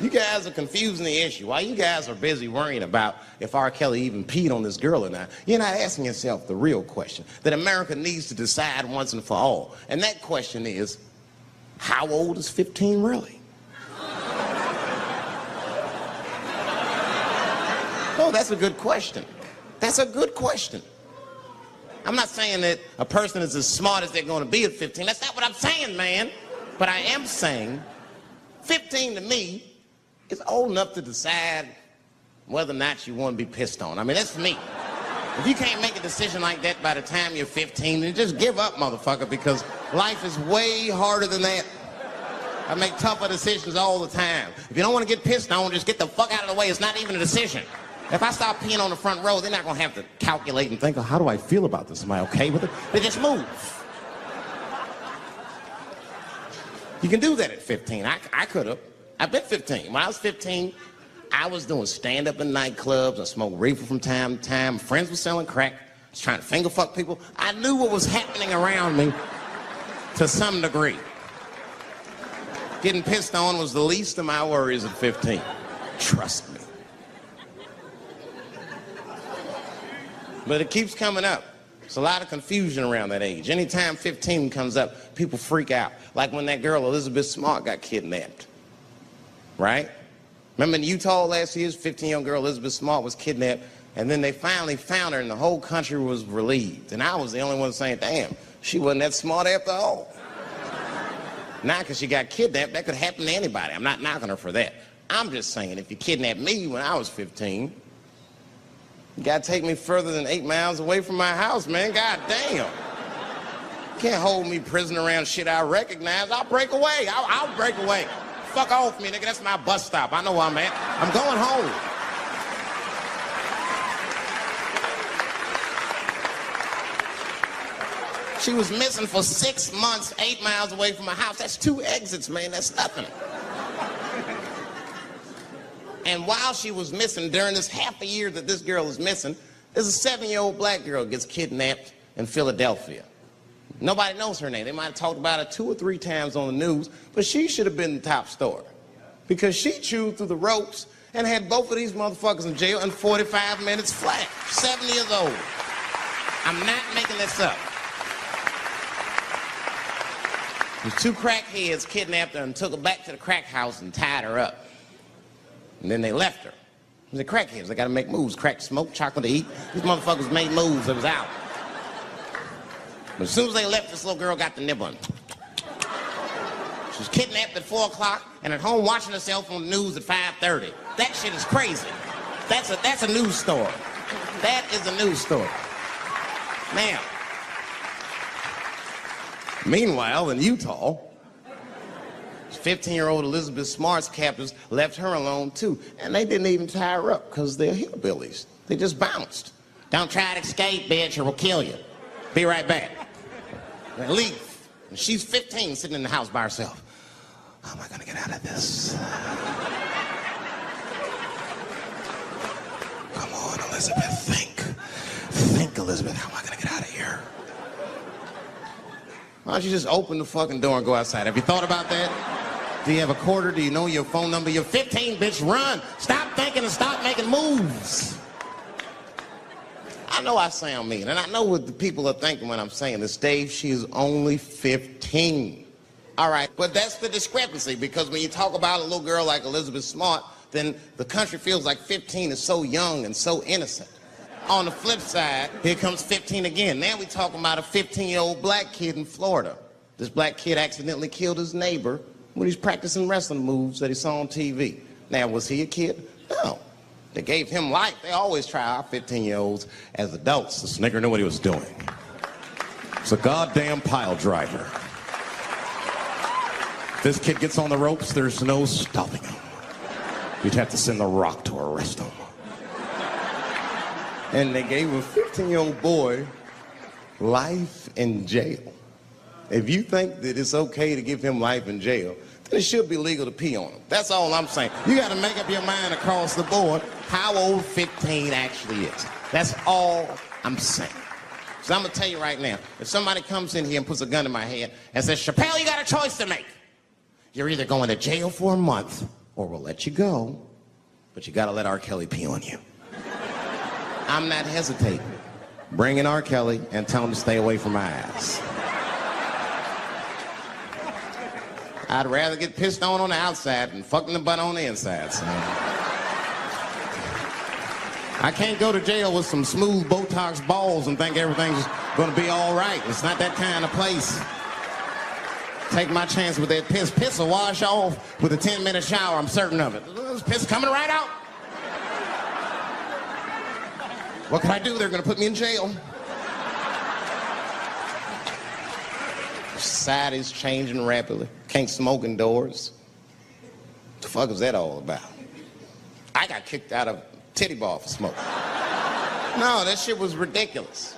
You guys are confusing the issue. While you guys are busy worrying about if R. Kelly even peed on this girl or not, you're not asking yourself the real question that America needs to decide once and for all. And that question is, how old is 15 really? Oh, that's a good question. That's a good question. I'm not saying that a person is as smart as they're going to be at 15. That's not what I'm saying, man. But I am saying 15 to me is old enough to decide whether or not you want to be pissed on. I mean, that's me. If you can't make a decision like that by the time you're 15, then just give up, motherfucker, because life is way harder than that. I make tougher decisions all the time. If you don't want to get pissed on, just get the fuck out of the way. It's not even a decision. If I start peeing on the front row, they're not going to have to calculate and think, oh, how do I feel about this? Am I okay with it? They just move. You can do that at 15. I could have. I've been 15. When I was 15, I was doing stand-up in nightclubs. I smoked reefer from time to time. Friends were selling crack. I was trying to finger fuck people. I knew what was happening around me to some degree. Getting pissed on was the least of my worries at 15. Trust me. But it keeps coming up. There's a lot of confusion around that age. Anytime 15 comes up, people freak out. Like when that girl, Elizabeth Smart, got kidnapped. Right? Remember in Utah last year, 15-year-old girl Elizabeth Smart was kidnapped, and then they finally found her, and the whole country was relieved. And I was the only one saying, damn, she wasn't that smart after all. Not because she got kidnapped. That could happen to anybody. I'm not knocking her for that. I'm just saying, if you kidnapped me when I was 15, you gotta take me further than 8 miles away from my house, man. God damn. Can't hold me prisoner around shit I recognize. I'll break away. I'll break away. Fuck off me, nigga. That's my bus stop. I know where I'm at. I'm going home. She was missing for 6 months, 8 miles away from my house. That's 2 exits, man. That's nothing. And while she was missing, during this half a year that this girl is missing, there's a 7-year-old black girl gets kidnapped in Philadelphia. Nobody knows her name. They might have talked about her 2 or 3 times on the news, but she should have been the top story. Because she chewed through the ropes and had both of these motherfuckers in jail in 45 minutes flat. 7 years old. I'm not making this up. These 2 crackheads kidnapped her and took her back to the crack house and tied her up. And then they left her. The crackheads, they gotta make moves. Crack, smoke, chocolate to eat. These motherfuckers made moves, it was out. But as soon as they left, this little girl got the nib on. She was kidnapped at 4 o'clock and at home watching herself on the news at 5:30. That shit is crazy. That's a news story. That is a news story. Now, meanwhile, in Utah, 15-year-old Elizabeth Smart's captors left her alone, too. And they didn't even tie her up, because they're hillbillies. They just bounced. Don't try to escape, bitch, or we'll kill you. Be right back. They leave. And she's 15, sitting in the house by herself. How am I going to get out of this? Come on, Elizabeth, think. Think, Elizabeth, how am I going to get out of here? Why don't you just open the fucking door and go outside? Have you thought about that? Do you have a quarter? Do you know your phone number? You're 15, bitch, run. Stop thinking and stop making moves. I know I sound mean, and I know what the people are thinking when I'm saying this. Dave, she is only 15. All right, but that's the discrepancy, because when you talk about a little girl like Elizabeth Smart, then the country feels like 15 is so young and so innocent. On the flip side, here comes 15 again. Now we're talking about a 15-year-old black kid in Florida. This black kid accidentally killed his neighbor when he's practicing wrestling moves that he saw on TV. Now, was he a kid? No. They gave him life. They always try our 15-year-olds as adults. This nigger knew what he was doing. It's a goddamn pile driver. If this kid gets on the ropes, there's no stopping him. You'd have to send the Rock to arrest him. And they gave a 15-year-old boy life in jail. If you think that it's okay to give him life in jail, then it should be legal to pee on him. That's all I'm saying. You got to make up your mind across the board how old 15 actually is. That's all I'm saying. So I'm going to tell you right now, if somebody comes in here and puts a gun in my head and says, Chappelle, you got a choice to make. You're either going to jail for a month or we'll let you go, but you got to let R. Kelly pee on you. I'm not hesitating. Bring in R. Kelly and tell him to stay away from my ass. I'd rather get pissed on the outside than fucking the butt on the inside, son. I can't go to jail with some smooth Botox balls and think everything's gonna be all right. It's not that kind of place. Take my chance with that piss. Piss will wash off with a 10-minute shower, I'm certain of it. This piss coming right out. What can I do? They're gonna put me in jail. Society's changing rapidly. Can't smoke indoors. What the fuck is that all about? I got kicked out of titty bar for smoking. No, that shit was ridiculous.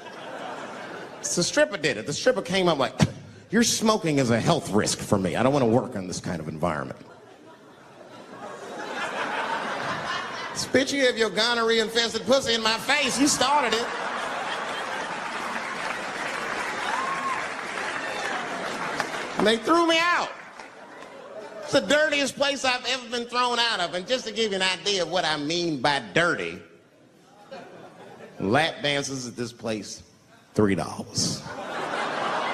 The stripper did it. The stripper came up like, your smoking is a health risk for me. I don't want to work in this kind of environment. Bitch, you have your gonorrhea-infested pussy in my face. You started it. And they threw me out. It's the dirtiest place I've ever been thrown out of. And just to give you an idea of what I mean by dirty, lap dances at this place, $3.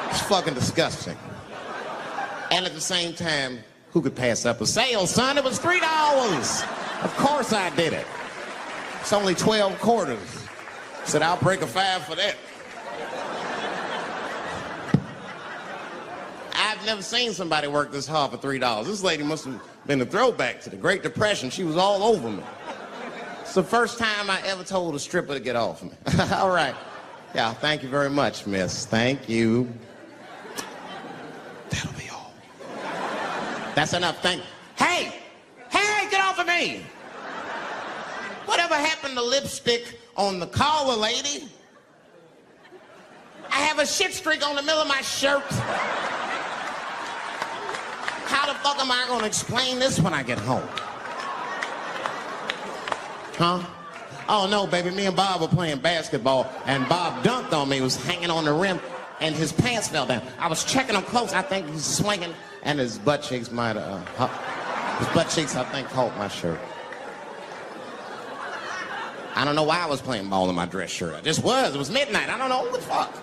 It's fucking disgusting. And at the same time, who could pass up a sale, son? It was $3. Of course I did it. It's only 12 quarters. Said, I'll break a 5 for that. I've never seen somebody work this hard for $3. This lady must have been a throwback to the Great Depression. She was all over me. It's the first time I ever told a stripper to get off me. All right. Yeah, thank you very much, miss. Thank you. That's enough. Hey, get off of me. Whatever happened to lipstick on the collar, lady? I have a shit streak on the middle of my shirt. How the fuck am I gonna explain this when I get home? Huh? Oh no, baby, me and Bob were playing basketball and Bob dunked on me, he was hanging on the rim and his pants fell down. I was checking him close, I think he's swinging and his butt cheeks might have, his butt cheeks I think caught my shirt. I don't know why I was playing ball in my dress shirt. I just was, it was midnight, I don't know what the fuck.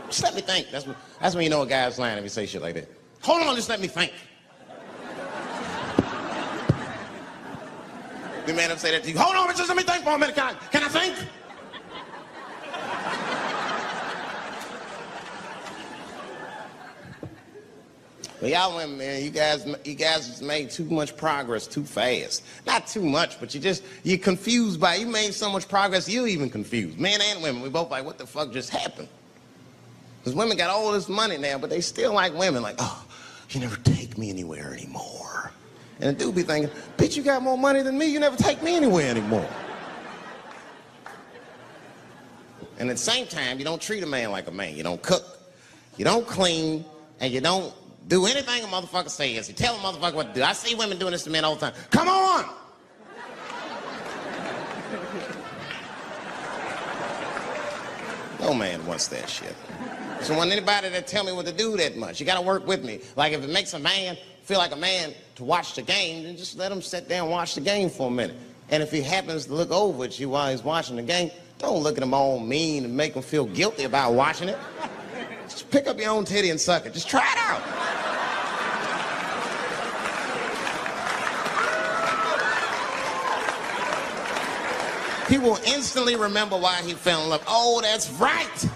Just let me think. That's when you know a guy's lying if he say shit like that. Hold on, just let me think. The man will say that to you. Hold on, just let me think for a minute. Can I think? Well, y'all women, man, you guys just made too much progress too fast. Not too much, but you're confused by it. You made so much progress, you're even confused. Men and women, we both like, what the fuck just happened? Because women got all this money now, but they still like women. Like, oh, you never take me anywhere anymore. And the dude be thinking, bitch, you got more money than me. You never take me anywhere anymore. And at the same time, you don't treat a man like a man. You don't cook, you don't clean, and you don't do anything a motherfucker says. You tell a motherfucker what to do. I see women doing this to men all the time. Come on! No man wants that shit. So I don't want anybody that tell me what to do that much. You gotta work with me. Like if it makes a man feel like a man to watch the game, then just let him sit down and watch the game for a minute. And if he happens to look over at you while he's watching the game, don't look at him all mean and make him feel guilty about watching it. Just pick up your own titty and suck it. Just try it out. He will instantly remember why he fell in love. Oh, that's right.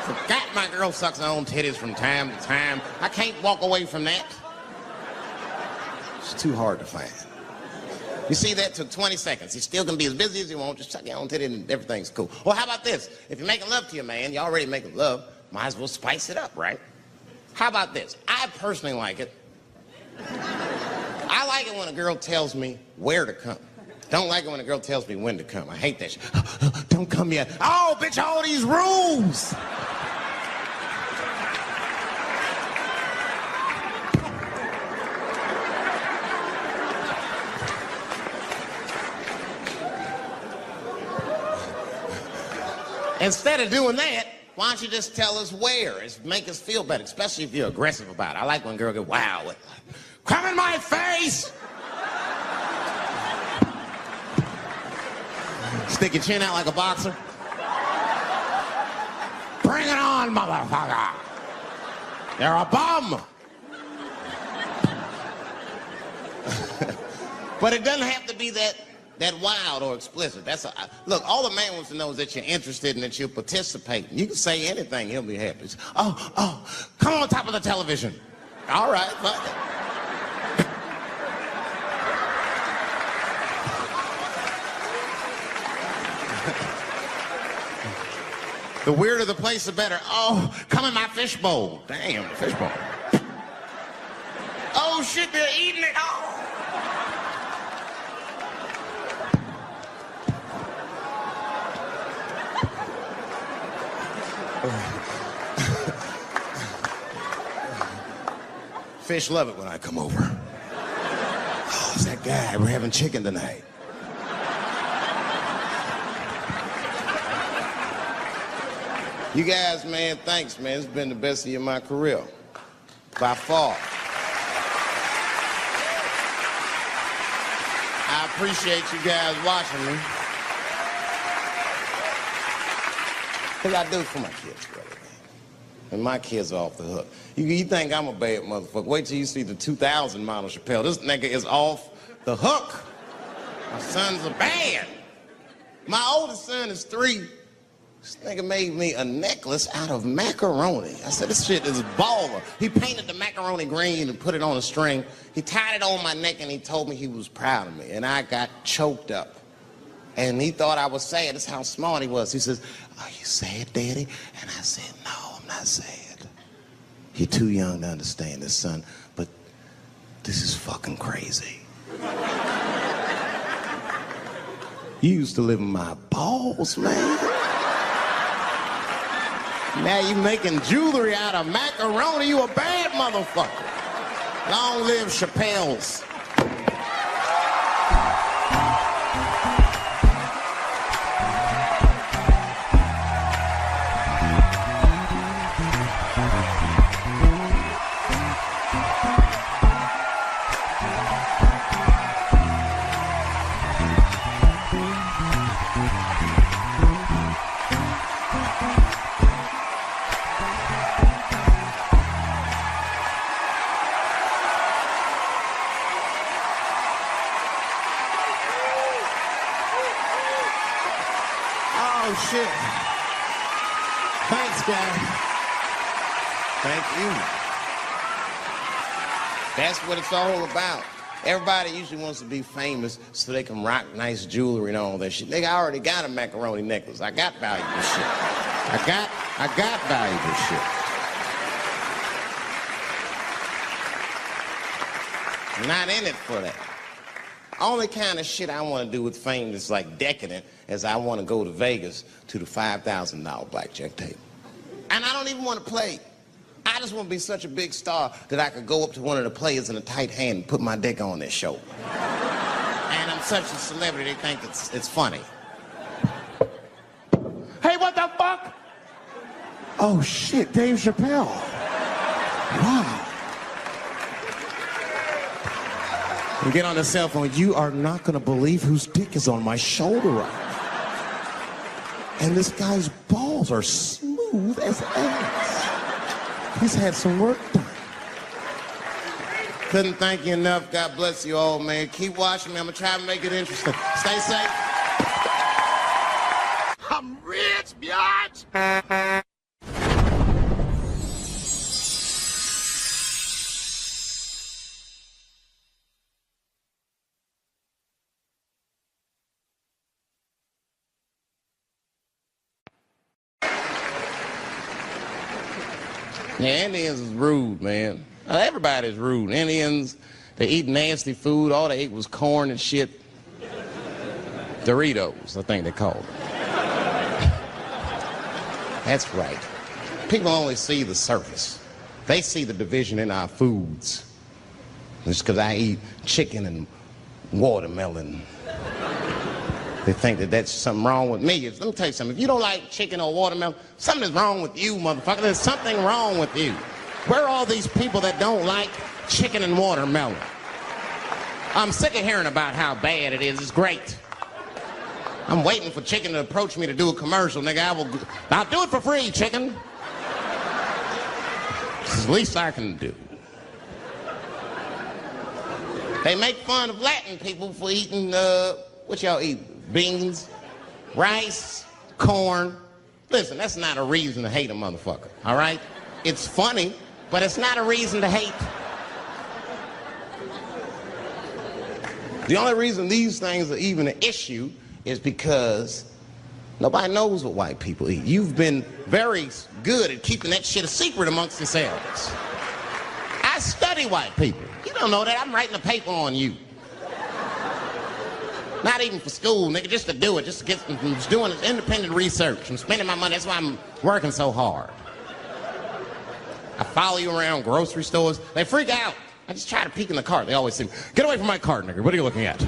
Forgot my girl sucks her own titties from time to time. I can't walk away from that. It's too hard to find. You see, that took 20 seconds. He's still gonna be as busy as you want. Just suck your own titty and everything's cool. Well, how about this? If you're making love to your man, you're already making love, might as well spice it up, right? How about this? I personally like it. I like it when a girl tells me where to come. Don't like it when a girl tells me when to come. I hate that shit. Don't come yet. Oh, bitch, all these rules. Instead of doing that, why don't you just tell us where? It's make us feel better, especially if you're aggressive about it. I like when a girl get wow with, come in my face! Stick your chin out like a boxer. Bring it on, motherfucker! You're a bum! But it doesn't have to be that wild or explicit. Look, all the man wants to know is that you're interested and that you're participating. You can say anything, he'll be happy. Oh, come on top of the television. All right, fuck it. The weirder the place, the better. Oh, come in my fishbowl. Damn, the fishbowl. Oh, shit, they're eating it. Oh. Fish love it when I come over. Oh, it's that guy. We're having chicken tonight. You guys, man, thanks, man. It's been the best year of my career. By far. I appreciate you guys watching me. Because I do it for my kids, brother. And my kids are off the hook. You think I'm a bad motherfucker. Wait till you see the 2000 model Chappelle. This nigga is off the hook. My sons are bad. My oldest son is 3. This nigga made me a necklace out of macaroni. I said, this shit is baller. He painted the macaroni green and put it on a string. He tied it on my neck and he told me he was proud of me. And I got choked up. And he thought I was sad. That's how smart he was. He says, are you sad, Daddy? And I said, no, I'm not sad. You're too young to understand this, son, but this is fucking crazy. You used to live in my balls, man. Now you making jewelry out of macaroni. You a bad motherfucker. Long live Chappelle's. Oh, shit. Thanks, guys. Thank you. That's what it's all about. Everybody usually wants to be famous so they can rock nice jewelry and all that shit. Nigga, I already got a macaroni necklace. I got valuable shit. I got valuable shit. I'm not in it for that. Only kind of shit I want to do with fame that's like decadent is I want to go to Vegas to the $5,000 blackjack table. And I don't even want to play. I just want to be such a big star that I could go up to one of the players in a tight hand and put my dick on their show. And I'm such a celebrity, they think it's funny. Hey, what the fuck? Oh, shit, Dave Chappelle. Wow. You get on the cell phone, you are not going to believe whose dick is on my shoulder right now. And this guy's balls are smooth as ass. He's had some work done. Couldn't thank you enough. God bless you all, man. Keep watching me. I'm going to try to make it interesting. Stay safe. I'm rich, biatch. Yeah, Indians is rude, man. Everybody's rude. Indians, they eat nasty food. All they ate was corn and shit. Doritos, I think they called them. That's right. People only see the surface. They see the division in our foods. Just because I eat chicken and watermelon. They think that that's something wrong with me. Let me tell you something. If you don't like chicken or watermelon, something is wrong with you, motherfucker. There's something wrong with you. Where are all these people that don't like chicken and watermelon? I'm sick of hearing about how bad it is. It's great. I'm waiting for chicken to approach me to do a commercial, nigga. I'll do it for free, chicken. It's the least I can do. They make fun of Latin people for eating, what y'all eat? Beans, rice, corn. Listen, that's not a reason to hate a motherfucker, all right? It's funny, but it's not a reason to hate. The only reason these things are even an issue is because nobody knows what white people eat. You've been very good at keeping that shit a secret amongst yourselves. I study white people. You don't know that. I'm writing a paper on you. Not even for school, nigga, just to do it, just to get, I'm just doing independent research. I'm spending my money, that's why I'm working so hard. I follow you around grocery stores. They freak out. I just try to peek in the cart. They always say, get away from my cart, nigga. What are you looking at?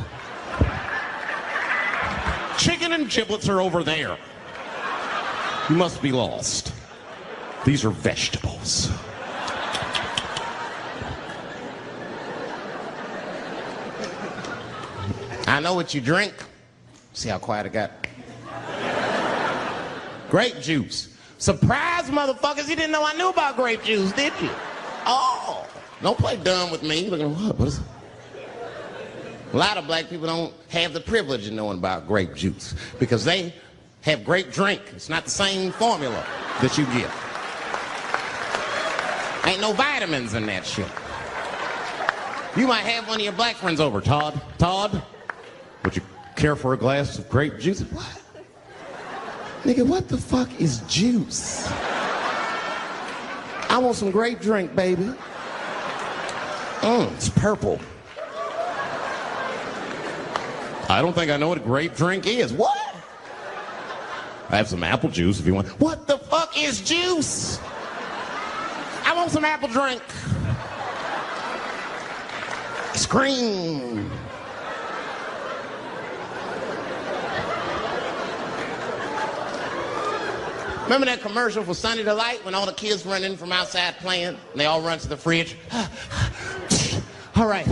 Chicken and giblets are over there. You must be lost. These are vegetables. I know what you drink. See how quiet I got? Grape juice. Surprise, motherfuckers, you didn't know I knew about grape juice, did you? Oh, don't play dumb with me. Look at what is it? A lot of black people don't have the privilege of knowing about grape juice because they have grape drink. It's not the same formula that you get. Ain't no vitamins in that shit. You might have one of your black friends over, Todd. Todd, would you care for a glass of grape juice? What? Nigga, what the fuck is juice? I want some grape drink, baby. It's purple. I don't think I know what a grape drink is. What? I have some apple juice if you want. What the fuck is juice? I want some apple drink. Scream. Remember that commercial for Sunny Delight when all the kids run in from outside playing and they all run to the fridge? All right,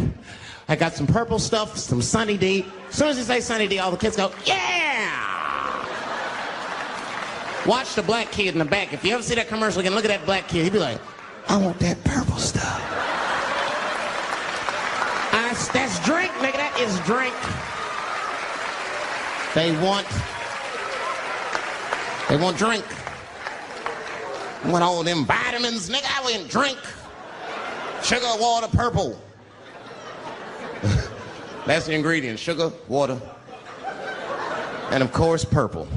I got some purple stuff, some Sunny D. As soon as you say Sunny D, all the kids go, yeah! Watch the black kid in the back. If you ever see that commercial again, look at that black kid. He'd be like, I want that purple stuff. That's drink, nigga. That is drink. They want drink. I want all them vitamins, nigga. I want drink. Sugar, water, purple. That's the ingredient. Sugar, water, and of course, purple.